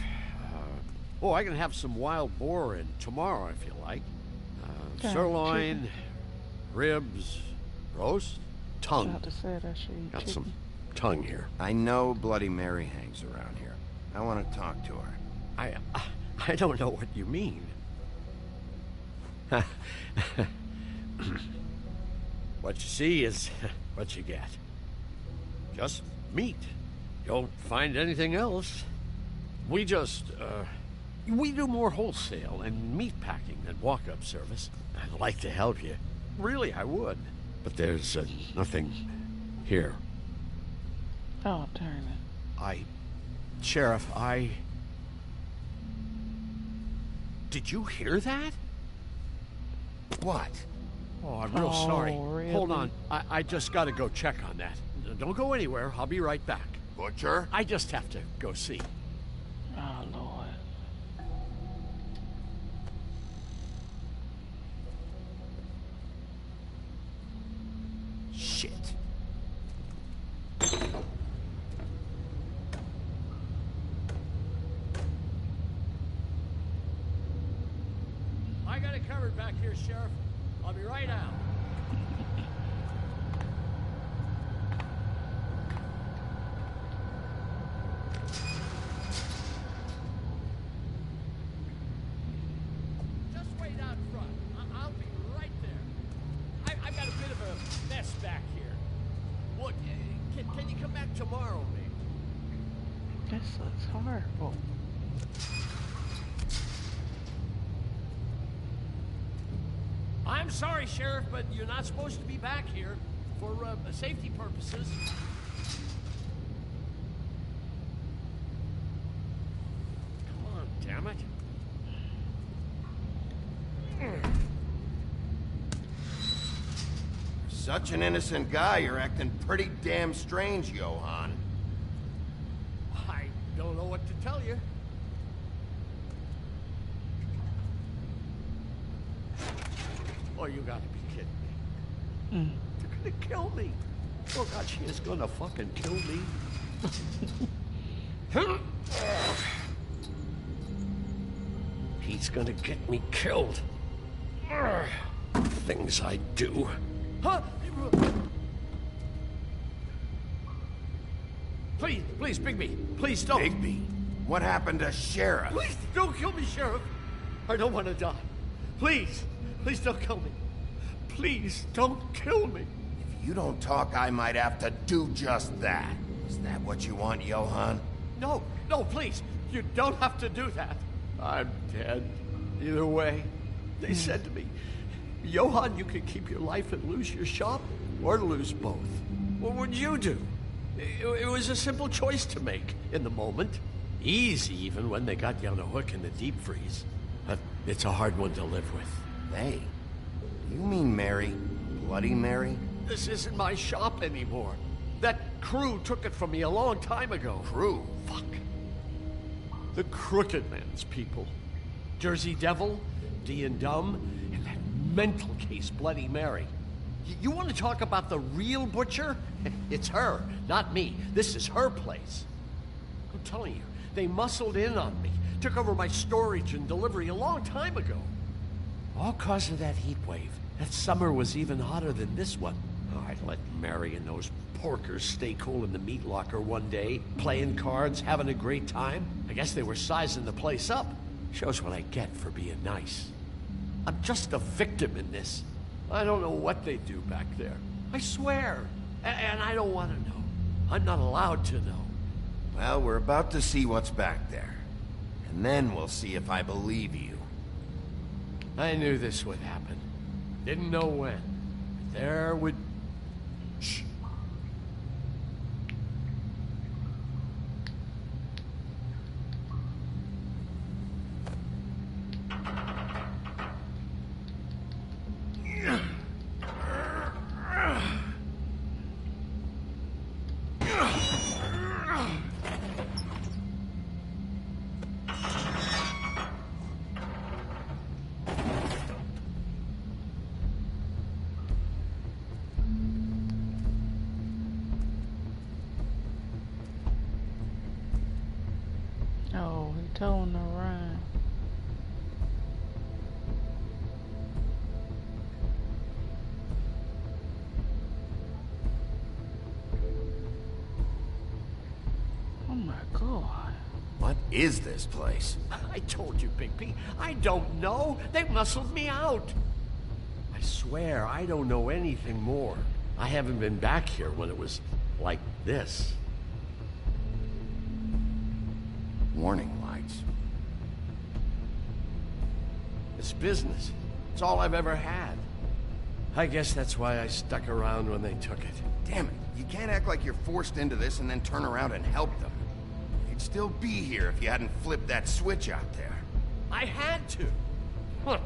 I can have some wild boar in tomorrow if you like. Sirloin, ribs, roast, tongue. About to say that shit. Got some tongue here. I know Bloody Mary hangs around here. I want to talk to her. I don't know what you mean. What you see is what you get. Just meat. You don't find anything else. We just, we do more wholesale and meat packing than walk-up service. I'd like to help you. Really, I would. But there's nothing here. Oh, darn it. Sheriff, Did you hear that? What? Oh, I'm real sorry. Really? Hold on. I just gotta go check on that. Don't go anywhere. I'll be right back. Butcher? I just have to go see. Oh, Lord. Shit. I got it covered back here, Sheriff. I'll be right out. Just wait out front. I'll be right there. I've got a bit of a mess back here. Look, can you come back tomorrow, maybe? This looks horrible. I'm sorry, Sheriff, but you're not supposed to be back here for safety purposes. Come on, damn it. Such an innocent guy, you're acting pretty damn strange, Johann. I don't know what to tell you. Oh, you gotta be kidding me. They're gonna kill me. Oh, God, she is gonna fucking kill me. He's gonna get me killed. Things I do. Huh? Please, Bigby. Please don't. Bigby? What happened to Sheriff? Please don't kill me, Sheriff. I don't want to die. Please don't kill me. Please don't kill me. If you don't talk, I might have to do just that. Is that what you want, Johann? No, please. You don't have to do that. I'm dead. Either way. They said to me, Johann, you could keep your life and lose your shop, or lose both. What would you do? It was a simple choice to make in the moment. Easy, even when they got you on a hook in the deep freeze. But it's a hard one to live with. They? You mean Mary? Bloody Mary? This isn't my shop anymore. That crew took it from me a long time ago. Crew? Fuck. The Crooked Man's people. Jersey Devil, D and Dumb, and that mental case Bloody Mary. You want to talk about the real butcher? It's her, not me. This is her place. I'm telling you, they muscled in on me, took over my storage and delivery a long time ago. All cause of that heat wave. That summer was even hotter than this one. Oh, I let Mary and those porkers stay cool in the meat locker one day, playing cards, having a great time. I guess they were sizing the place up. Shows what I get for being nice. I'm just a victim in this. I don't know what they do back there. I swear. And I don't want to know. I'm not allowed to know. Well, we're about to see what's back there. And then we'll see if I believe you. I knew this would happen. Didn't know when. There would... Shh. Oh, he told him to run. Oh my God. What is this place? I told you, Bigby. I don't know. They muscled me out. I swear, I don't know anything more. I haven't been back here when it was like this. Warning lights. It's business. It's all I've ever had. I guess that's why I stuck around when they took it. Damn it. You can't act like you're forced into this and then turn around and help them. You'd still be here if you hadn't flipped that switch out there. I had to. Huh.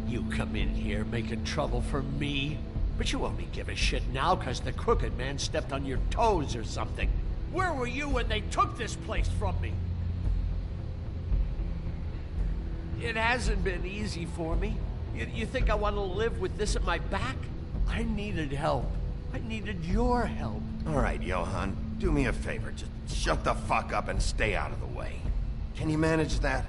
You come in here making trouble for me, but you only give a shit now because the crooked man stepped on your toes or something. Where were you when they took this place from me? It hasn't been easy for me. You think I want to live with this at my back? I needed help. I needed your help. All right, Johan, do me a favor. Just shut the fuck up and stay out of the way. Can you manage that?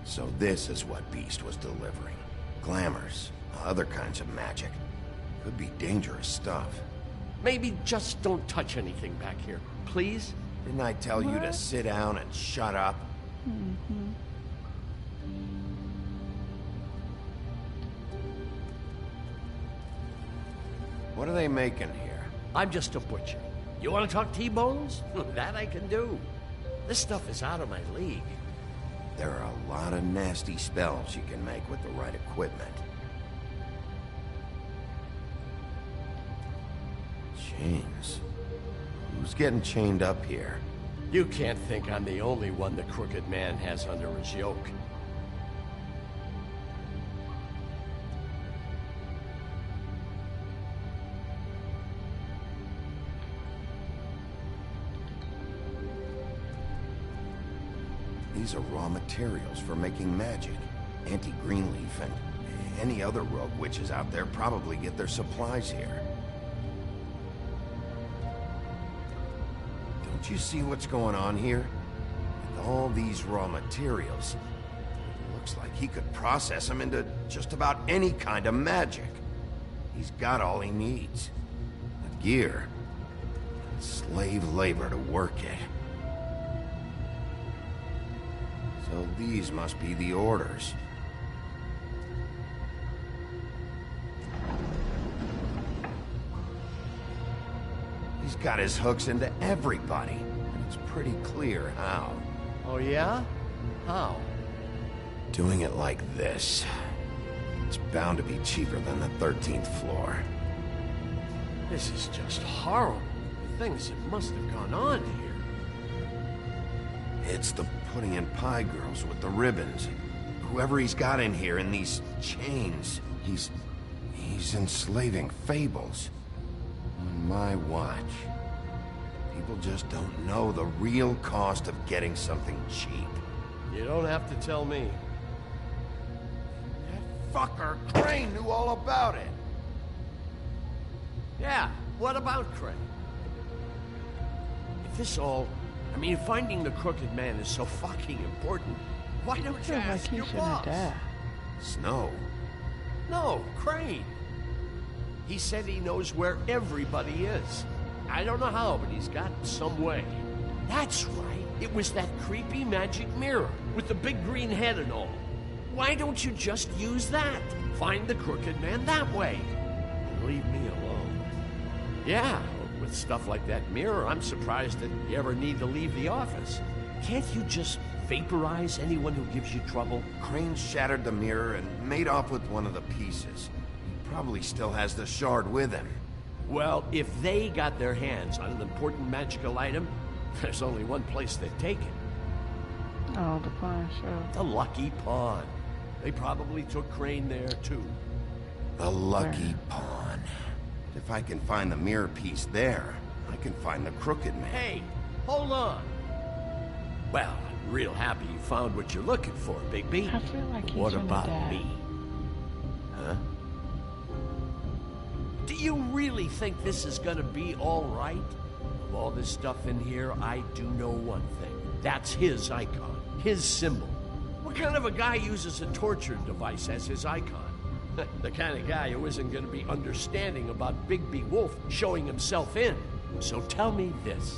So this is what Beast was delivering. Glamours, other kinds of magic. Could be dangerous stuff. Maybe just don't touch anything back here, please? Didn't I tell you to sit down and shut up? Mm-hmm. What are they making here? I'm just a butcher. You want to talk T-bones? That I can do. This stuff is out of my league. There are a lot of nasty spells you can make with the right equipment. Chains. Who's getting chained up here? You can't think I'm the only one the crooked man has under his yoke. These are raw materials for making magic. Auntie Greenleaf and any other rogue witches out there probably get their supplies here. Don't you see what's going on here? With all these raw materials, it looks like he could process them into just about any kind of magic. He's got all he needs. The gear, and slave labor to work it. So these must be the orders. He's got his hooks into everybody, and it's pretty clear how. Oh yeah? How? Doing it like this. It's bound to be cheaper than the 13th floor. This is just horrible. The things that must have gone on here. It's the pudding and pie girls with the ribbons. Whoever he's got in here in these chains, he's enslaving fables. On my watch. People just don't know the real cost of getting something cheap. You don't have to tell me. That fucker Crane knew all about it. Yeah, what about Crane? If this all I mean, finding the crooked man is so fucking important. Why don't you Feels like ask he your shouldn't have boss? died. Snow? No, Crane. He said he knows where everybody is. I don't know how, but he's got some way. That's right. It was that creepy magic mirror with the big green head and all. Why don't you just use that? Find the crooked man that way. And leave me alone. Yeah, with stuff like that mirror, I'm surprised that you ever need to leave the office. Can't you just vaporize anyone who gives you trouble? Crane shattered the mirror and made off with one of the pieces. He probably still has the shard with him. Well, if they got their hands on an important magical item, there's only one place they'd take it. Oh, the pawn shop. The Lucky Pawn. They probably took Crane there, too. The Lucky Pawn. If I can find the mirror piece there, I can find the crooked man. Hey, hold on. Well, I'm real happy you found what you're looking for, Bigby. I feel like he's What gonna about die. me? Huh? Do you really think this is gonna be all right? Of all this stuff in here, I do know one thing. That's his icon, his symbol. What kind of a guy uses a torture device as his icon? The kind of guy who isn't gonna be understanding about Bigby Wolf showing himself in. So tell me this.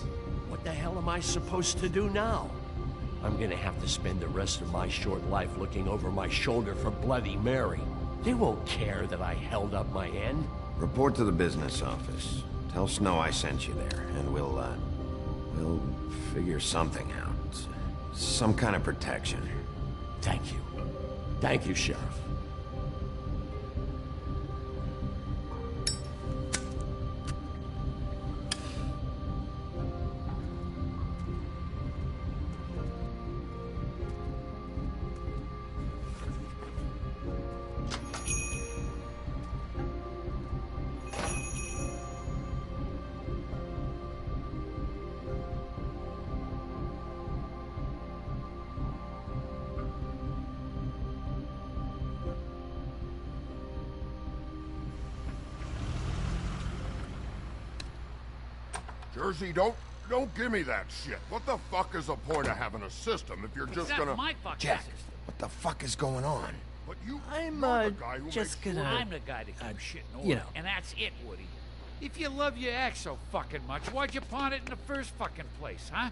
What the hell am I supposed to do now? I'm gonna have to spend the rest of my short life looking over my shoulder for Bloody Mary. They won't care that I held up my end. Report to the business office. Tell Snow I sent you there, and we'll figure something out. Some kind of protection. Thank you. Thank you, Sheriff. Jersey, don't give me that shit. What the fuck is the point of having a system if you're just That's gonna... my fucking Jack, system. what the fuck is going on? But you... I'm, you're the guy who just makes gonna... I'm the guy that keeps shit in order, you know. and that's it, Woody. If you love your ex so fucking much, why'd you pawn it in the first fucking place, huh?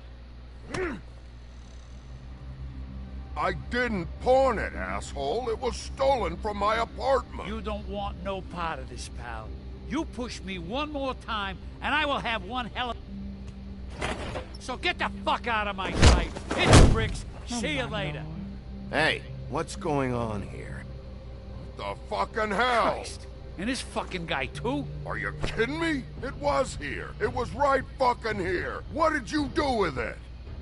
I didn't pawn it, asshole. It was stolen from my apartment. You don't want no part of this, pal. You push me one more time, and I will have one hell of... So get the fuck out of my sight. Hit the bricks. See you later. Hey, what's going on here? The fucking hell? Christ. And this fucking guy, too? Are you kidding me? It was here. It was right fucking here. What did you do with it?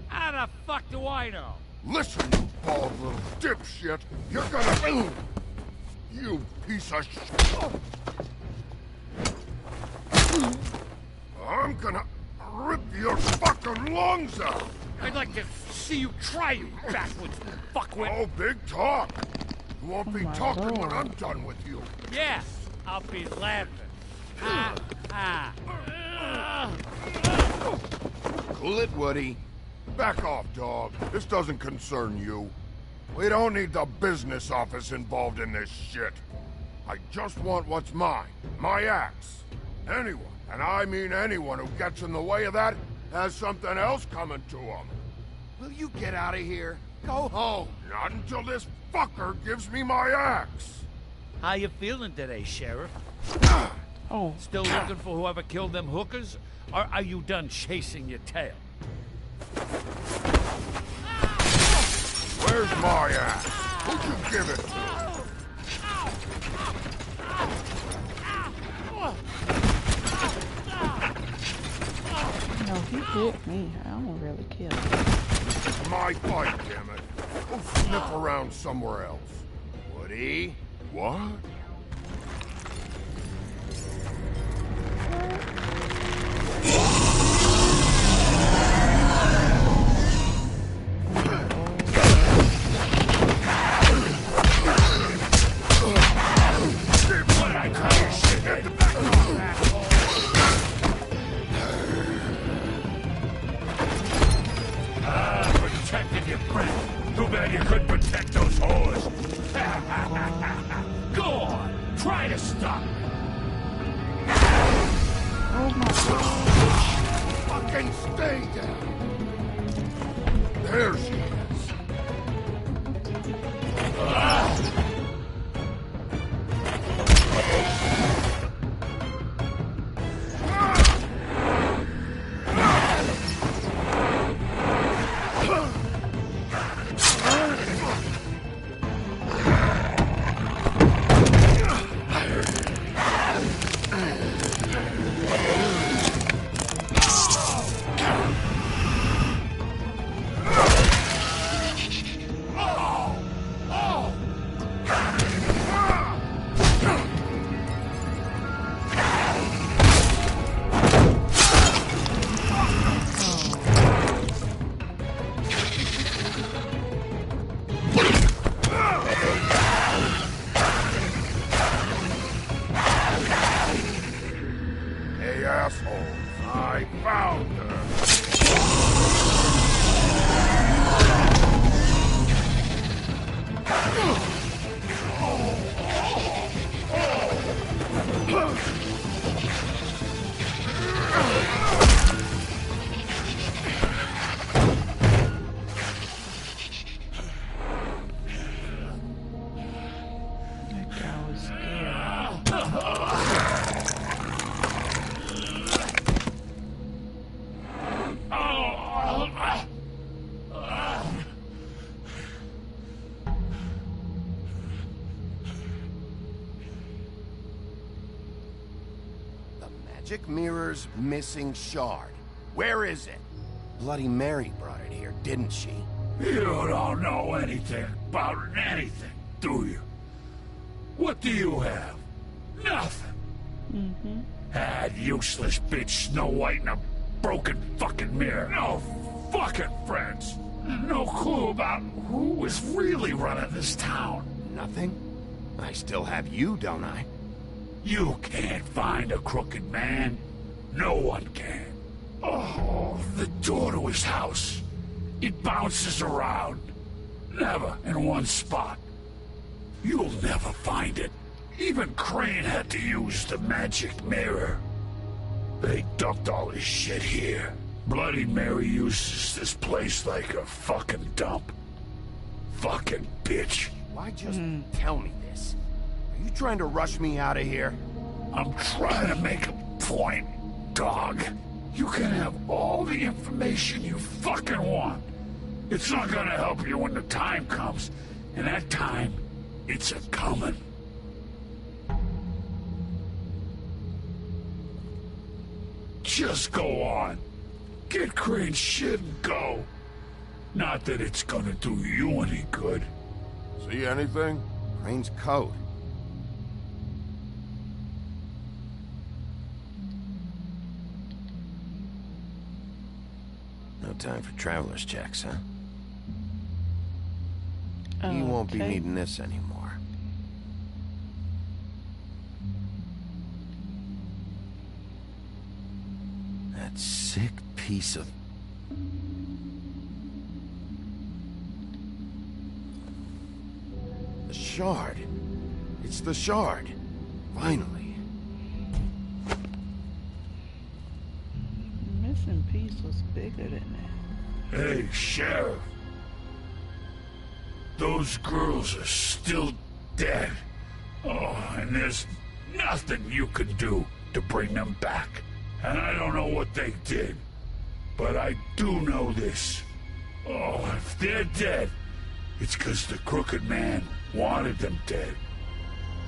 How the fuck do I know? Listen, you bald little dipshit. You're gonna... You piece of shit. I'm gonna rip your fucking lungs out. I'd like to see you try, you backwards fuckwit. Oh, big talk. You won't be my talking when Lord. I'm done with you. Yeah, I'll be laughing. Cool it, Woody. Back off, dog. This doesn't concern you. We don't need the business office involved in this shit. I just want what's mine. My axe. Anyone, and I mean anyone who gets in the way of that, has something else coming to them. Will you get out of here? Go home. Not until this fucker gives me my axe. How you feeling today, Sheriff? Oh. Still looking for whoever killed them hookers? Or are you done chasing your tail? Where's my axe? Who'd you give it to? No, he hit me. I don't really care. It's my fight, damn it. Go sniff around somewhere else. Woody? What? protect those whores. Go on, try to stop me. Oh my Fucking stay down. There she is. I found her. That guy was scared. Magic mirror's missing shard. Where is it? Bloody Mary brought it here, didn't she? You don't know anything about anything, do you? What do you have? Nothing. Mm-hmm. That useless bitch Snow White and a broken fucking mirror. No fucking friends. No clue about who was really running this town. Nothing? I still have you, don't I? You can't find a crooked man. No one can. Oh, the door to his house. It bounces around. Never in one spot. You'll never find it. Even Crane had to use the magic mirror. They dumped all his shit here. Bloody Mary uses this place like a fucking dump. Fucking bitch. Why just tell me this? Are you trying to rush me out of here? I'm trying to make a point, dog. You can have all the information you fucking want. It's not gonna help you when the time comes. And that time, it's a-comin'. Just go on. Get Crane's shit and go. Not that it's gonna do you any good. See anything? Crane's coat. No time for traveler's checks, huh? You won't be needing this anymore. That sick piece of... The shard. It's the shard. Finally. The missing piece was bigger than that. Hey, Sheriff. Those girls are still dead. Oh, and there's nothing you can do to bring them back. And I don't know what they did, but I do know this. Oh, if they're dead, it's 'cause the Crooked Man wanted them dead.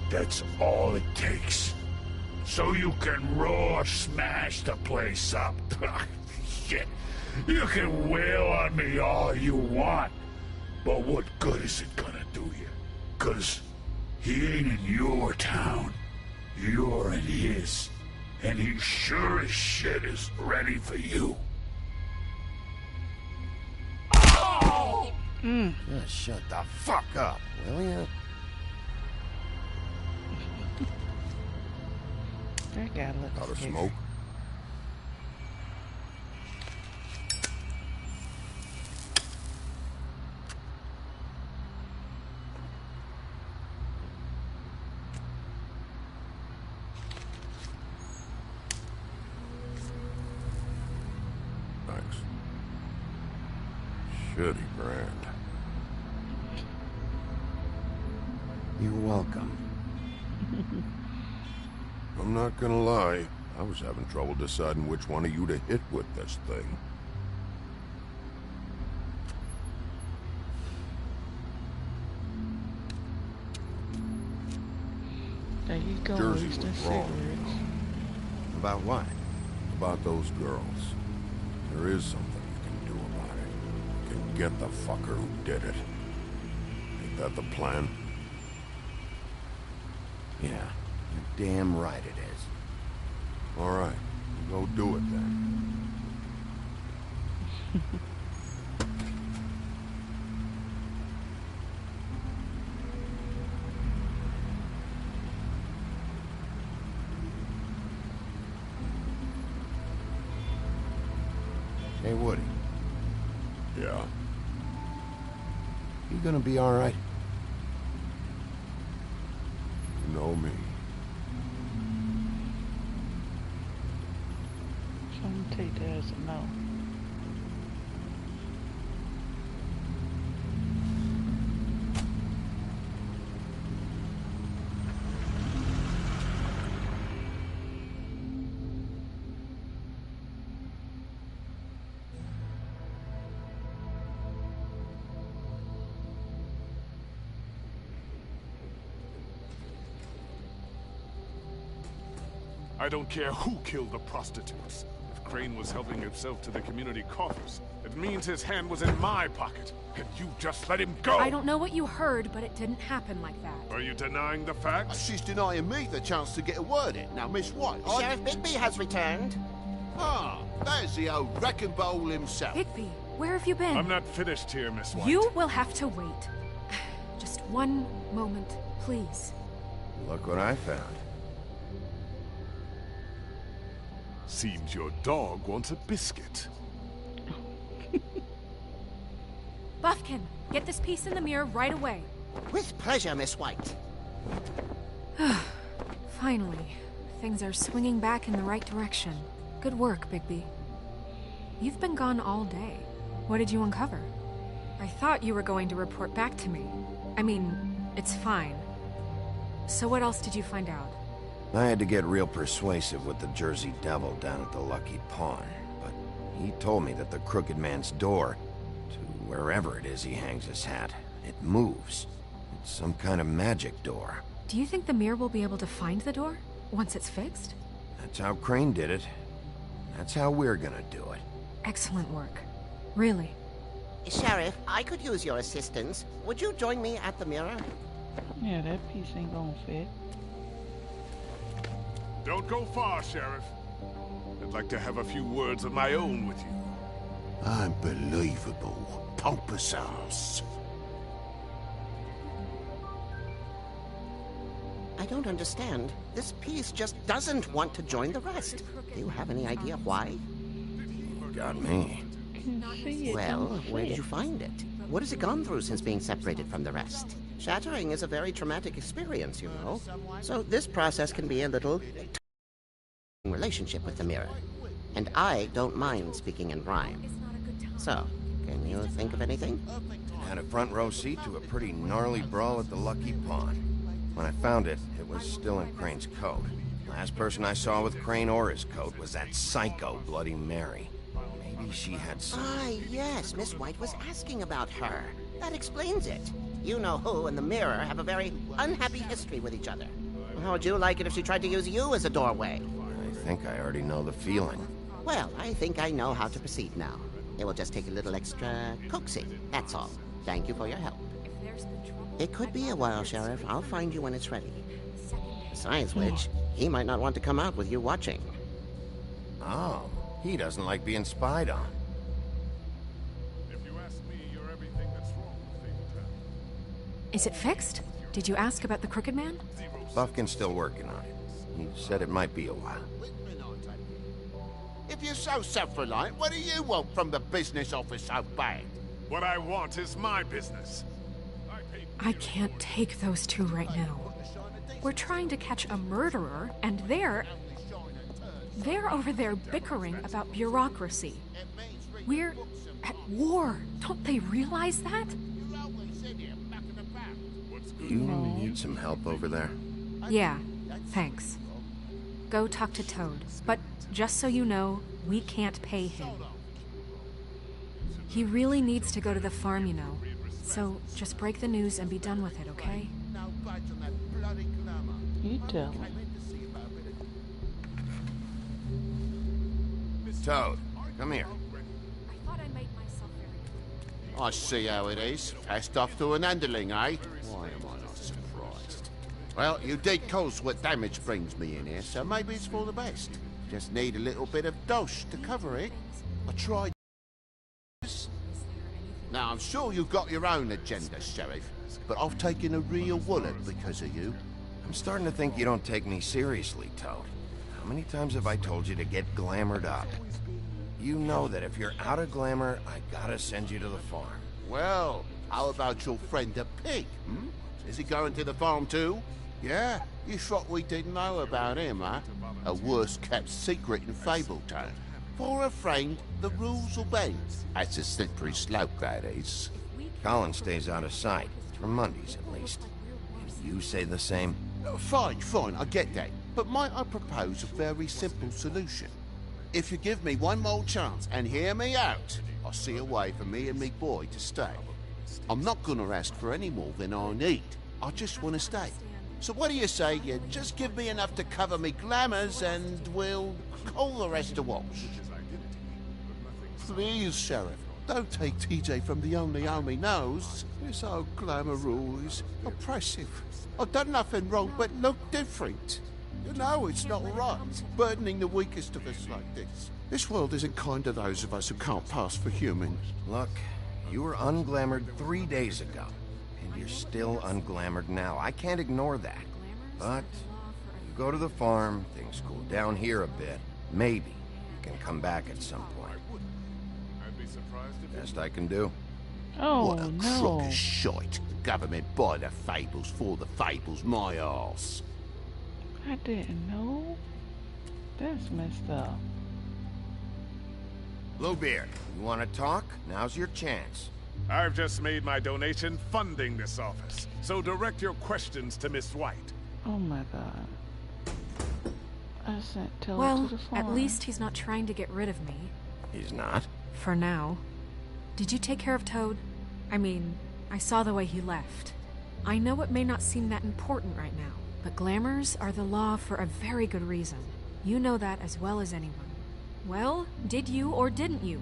That's all it takes. So you can roar smash the place up. Shit. You can wail on me all you want. But what good is it gonna do you? 'Cause he ain't in your town. You're in his. And he sure as shit is ready for you. Oh! Just shut the fuck up, will you? That guy looks Out of scared. smoke. Shitty brand. You're welcome. I'm not gonna lie, I was having trouble deciding which one of you to hit with this thing. There you go. Jersey Eastern was wrong. cigarettes. About what? About those girls. There is something you can do about it. You can get the fucker who did it. Ain't that the plan? Yeah, you're damn right it is. All right, go do it then. Hey, Woody. Yeah? You gonna be all right? You know me. So I'm gonna take that as a no. I don't care who killed the prostitutes. If Crane was helping himself to the community coffers, it means his hand was in my pocket, and you just let him go! I don't know what you heard, but it didn't happen like that. Are you denying the facts? She's denying me the chance to get a word in. Now, Miss White, Sheriff Bigby has returned. Ah, there's the old wrecking bowl himself. Bigby, where have you been? I'm not finished here, Miss White. You will have to wait. Just one moment, please. Look what I found. Seems your dog wants a biscuit. Buffkin, get this piece in the mirror right away. With pleasure, Miss White. Finally, things are swinging back in the right direction. Good work, Bigby. You've been gone all day. What did you uncover? I thought you were going to report back to me. I mean, it's fine. So what else did you find out? I had to get real persuasive with the Jersey Devil down at the Lucky Pawn, but he told me that the Crooked Man's door, to wherever it is he hangs his hat, it moves. It's some kind of magic door. Do you think the mirror will be able to find the door once it's fixed? That's how Crane did it. That's how we're gonna do it. Excellent work. Really. Sheriff, I could use your assistance. Would you join me at the mirror? Yeah, that piece ain't gonna fit. Don't go far, Sheriff. I'd like to have a few words of my own with you. Unbelievable. Pompous ass. I don't understand. This piece just doesn't want to join the rest. Do you have any idea why? Got me. Well, where did you find it? What has it gone through since being separated from the rest? Shattering is a very traumatic experience, you know. So this process can be a little relationship with the mirror. And I don't mind speaking in rhyme. So, can you think of anything? Had a front row seat to a pretty gnarly brawl at the Lucky Pawn. When I found it, it was still in Crane's coat. Last person I saw with Crane or his coat was that psycho Bloody Mary. Maybe she had some... Ah, yes, Miss White was asking about her. That explains it. You know who and the mirror have a very unhappy history with each other. How would you like it if she tried to use you as a doorway? I think I already know the feeling. Well, I think I know how to proceed now. It will just take a little extra coaxing, that's all. Thank you for your help. It could be a while, Sheriff. I'll find you when it's ready. Besides which, he might not want to come out with you watching. Oh, he doesn't like being spied on. If you ask me, you're everything that's wrong with Fabletown. Is it fixed? Did you ask about the Crooked Man? Buffkin's still working on it. He said it might be a while. If you're so self-reliant, what do you want from the business office so bad? What I want is my business. I can't take those two right now. We're trying to catch a murderer, and they're over there bickering about bureaucracy. We're at war. Don't they realize that? You need some help over there? Yeah, thanks. Go talk to Toad. But just so you know, we can't pay him. He really needs to go to the farm, you know. So just break the news and be done with it, okay? You tell him. Toad, come here. I see how it is. Passed off to an underling, eh? Why am I not surprised? Well, you did cause what damage brings me in here, so maybe it's for the best. Just need a little bit of dosh to cover it. I tried. Now, I'm sure you've got your own agenda, Sheriff, but I've taken a real wallet because of you. I'm starting to think you don't take me seriously, Toad. How many times have I told you to get glamored up? You know that if you're out of glamour, I gotta send you to the farm. Well, how about your friend the pig, hmm? Is he going to the farm too? Yeah? You thought we didn't know about him, huh? A worst-kept secret in Fabletown. For a friend, the rules will bend. That's a slippery slope, that is. Colin stays out of sight, for Mondays at least. And you say the same? Fine, I get that. But might I propose a very simple solution? If you give me one more chance and hear me out, I'll see a way for me and me boy to stay. I'm not gonna ask for any more than I need. I just want to stay. So what do you say you just give me enough to cover me glamours and we'll call the rest a wash? Please, Sheriff, don't take TJ from the only home he knows. This old glamour rule is oppressive. I've done nothing wrong but look different. You know it's not right, burdening the weakest of us like this. This world isn't kind to those of us who can't pass for human. Look, you were unglamoured 3 days ago, and you're still unglamoured now. I can't ignore that. But you go to the farm, things cool down here a bit. Maybe you can come back at some point. Best I can do. Oh, what a no. crock of shite. Government by the fables, for the fables, my arse. I didn't know. That's messed up. Bluebeard, you want to talk? Now's your chance. I've just made my donation funding this office, so direct your questions to Miss White. Oh my god. I sent Toad Well, to the farm. at least he's not trying to get rid of me. He's not? For now. Did you take care of Toad? I mean, I saw the way he left. I know it may not seem that important right now, but glamours are the law for a very good reason. You know that as well as anyone. Well, did you or didn't you?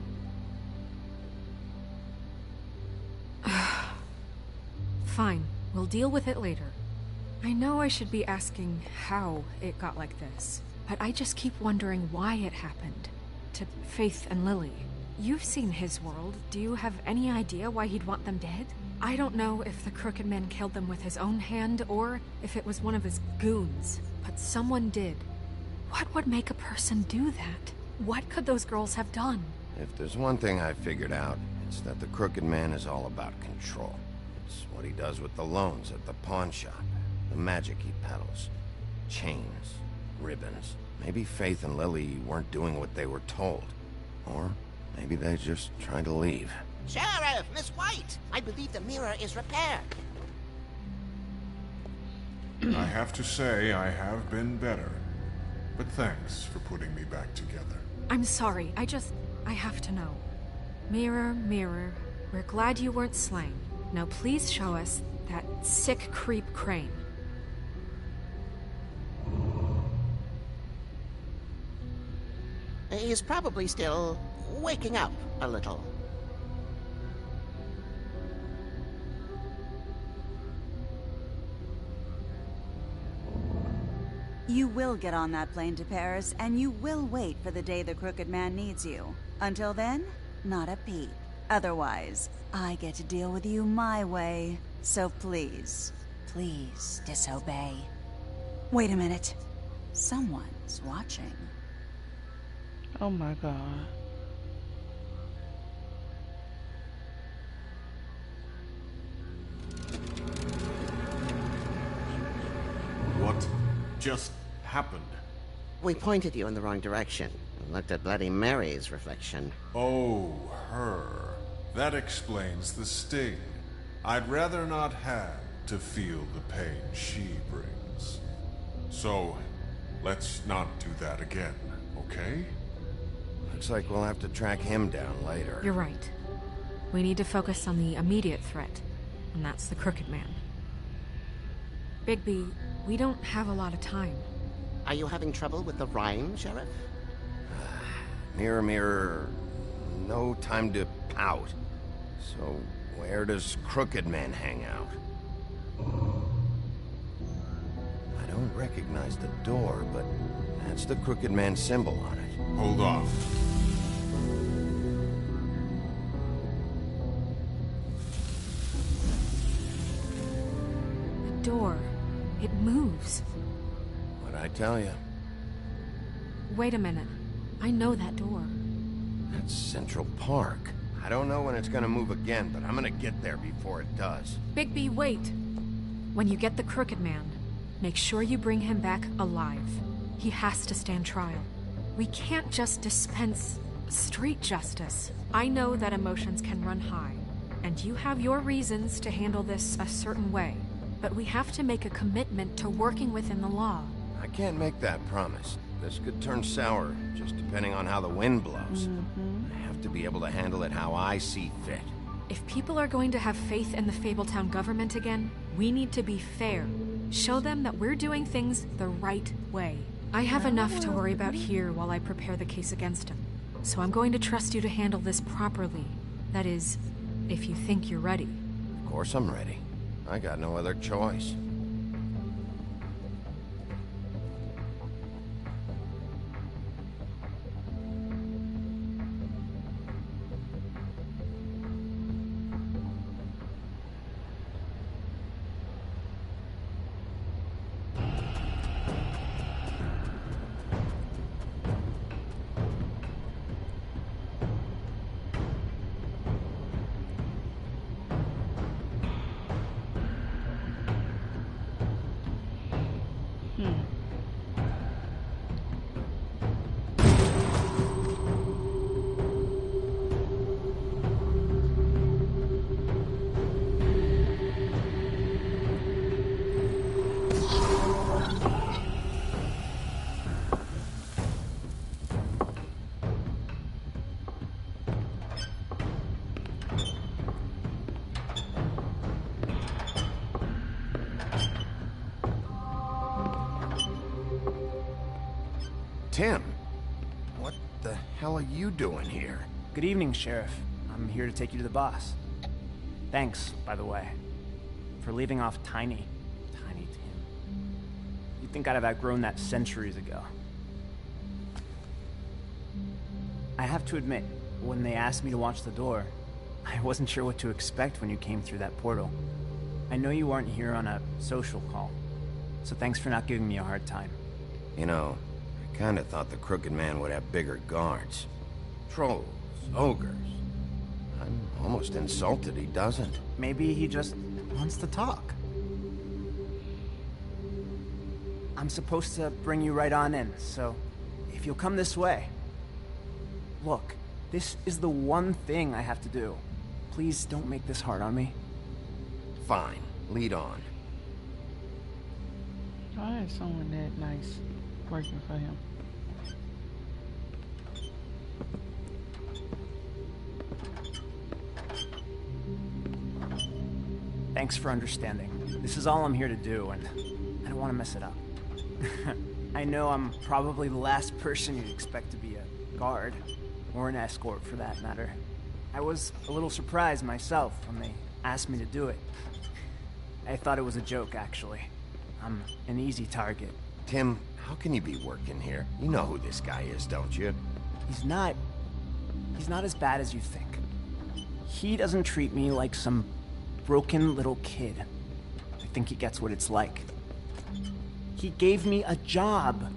Fine, we'll deal with it later. I know I should be asking how it got like this, but I just keep wondering why it happened. To Faith and Lily. You've seen his world. Do you have any idea why he'd want them dead? I don't know if the Crooked Man killed them with his own hand or if it was one of his goons, but someone did. What would make a person do that? What could those girls have done? If there's one thing I figured out, it's that the Crooked Man is all about control. It's what he does with the loans at the pawn shop, the magic he peddles, chains, ribbons. Maybe Faith and Lily weren't doing what they were told. Or maybe they're just trying to leave. Sheriff, Miss White, I believe the mirror is repaired. I have to say I have been better. But thanks for putting me back together. I'm sorry, I have to know. Mirror, mirror, we're glad you weren't slain. Now please show us that sick creep Crane. He's probably still waking up a little. You will get on that plane to Paris, and you will wait for the day the Crooked Man needs you. Until then, not a peep. Otherwise, I get to deal with you my way. So please, please disobey. Wait a minute. Someone's watching. Oh my god. What just happened? We pointed you in the wrong direction and looked at Bloody Mary's reflection. Oh, her. That explains the sting. I'd rather not have to feel the pain she brings. So, let's not do that again, okay? Looks like we'll have to track him down later. You're right. We need to focus on the immediate threat, and that's the Crooked Man. Bigby, we don't have a lot of time. Are you having trouble with the rhyme, Sheriff? Mirror, mirror, no time to pout. So, where does Crooked Man hang out? I don't recognize the door, but that's the Crooked Man symbol on it. Hold on. The door. It moves. What'd I tell you? Wait a minute. I know that door. That's Central Park. I don't know when it's gonna move again, but I'm gonna get there before it does. Bigby, wait! When you get the Crooked Man, make sure you bring him back alive. He has to stand trial. We can't just dispense street justice. I know that emotions can run high, and you have your reasons to handle this a certain way, but we have to make a commitment to working within the law. I can't make that promise. This could turn sour, just depending on how the wind blows. I have to be able to handle it how I see fit. If people are going to have faith in the Fabletown government again, we need to be fair. Show them that we're doing things the right way. I have enough to worry about here while I prepare the case against him. So I'm going to trust you to handle this properly. That is, if you think you're ready. Of course I'm ready. I got no other choice. Tim, what the hell are you doing here? Good evening, Sheriff. I'm here to take you to the boss. Thanks, by the way, for leaving off Tiny. Tiny Tim. You'd think I'd have outgrown that centuries ago. I have to admit, when they asked me to watch the door, I wasn't sure what to expect when you came through that portal. I know you weren't here on a social call, so thanks for not giving me a hard time. You know, I kinda thought the Crooked Man would have bigger guards. Trolls, ogres. I'm almost insulted he doesn't. Maybe he just wants to talk. I'm supposed to bring you right on in, so if you'll come this way. Look, this is the one thing I have to do. Please don't make this hard on me. Fine, lead on. Why is someone that nice working for him? Thanks for understanding. This is all I'm here to do, and I don't want to mess it up. I know I'm probably the last person you'd expect to be a guard, or an escort for that matter. I was a little surprised myself when they asked me to do it. I thought it was a joke, actually. I'm an easy target. Tim, how can you be working here? You know who this guy is, don't you? He's not as bad as you think. He doesn't treat me like some broken little kid. I think he gets what it's like. He gave me a job,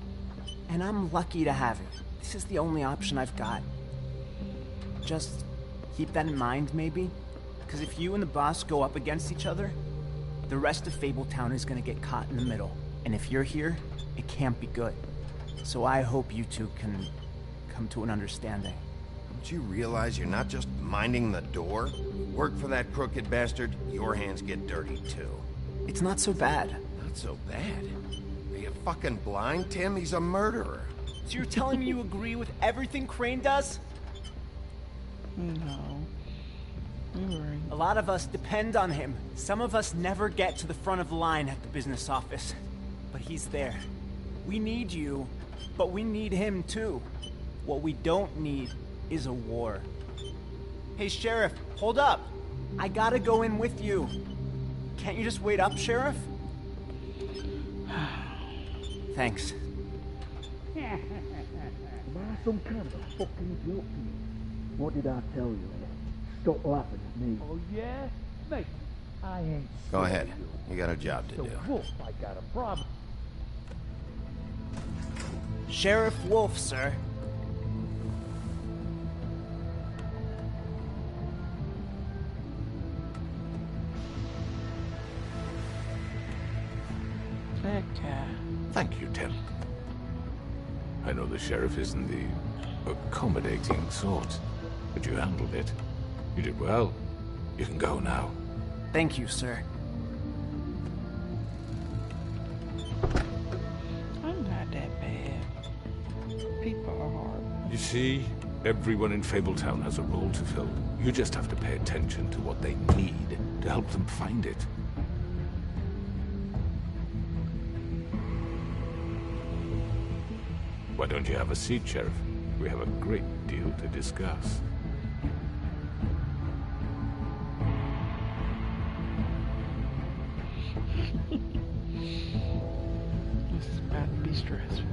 and I'm lucky to have it. This is the only option I've got. Just keep that in mind, maybe? Because if you and the boss go up against each other, the rest of Fabletown is gonna get caught in the middle. And if you're here, it can't be good. So I hope you two can come to an understanding. Don't you realize you're not just Minding the door? Work for that crooked bastard, your hands get dirty too. It's not so bad. Not so bad? Are you fucking blind, Tim? He's a murderer. So you're telling me you agree with everything Crane does? No. You're right. A lot of us depend on him. Some of us never get to the front of the line at the business office. But he's there. We need you, but we need him too. What we don't need is a war. Hey, Sheriff, hold up. I gotta go in with you. Can't you just wait up, Sheriff? Thanks. Am I some kind of a fucking joke to you? What did I tell you? Stop laughing at me. Oh, yeah? Mate, I ain't Go ahead. You got a job to so do. Wolf, I got a problem. Sheriff Wolf, sir. That guy. Thank you, Tim. I know the sheriff isn't the accommodating sort, but you handled it. You did well. You can go now. Thank you, sir. I'm not that bad. People are horrible. You see, everyone in Fabletown has a role to fill. You just have to pay attention to what they need to help them find it. Why don't you have a seat, Sheriff? We have a great deal to discuss. This is about to be stressful.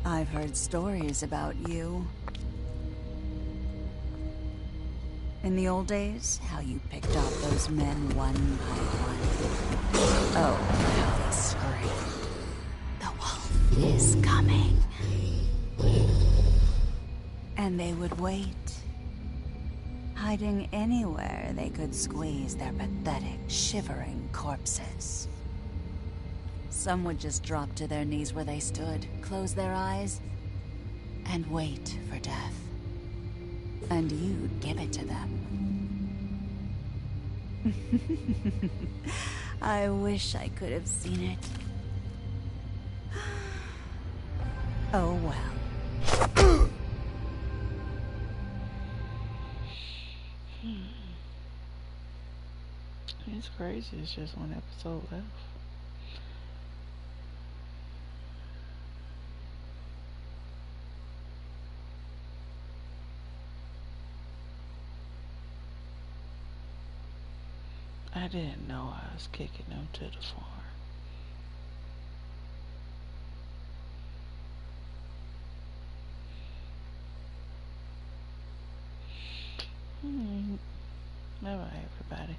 I've heard stories about you. In the old days, how you picked off those men one by one. Oh, how they screamed. The wolf is coming. And they would wait, hiding anywhere they could squeeze their pathetic, shivering corpses. Some would just drop to their knees where they stood, close their eyes, and wait for death. And you'd give it to them. I wish I could have seen it. Oh well. It's crazy. It's just one episode left. I didn't know I was kicking them to the farm. Bye bye, everybody.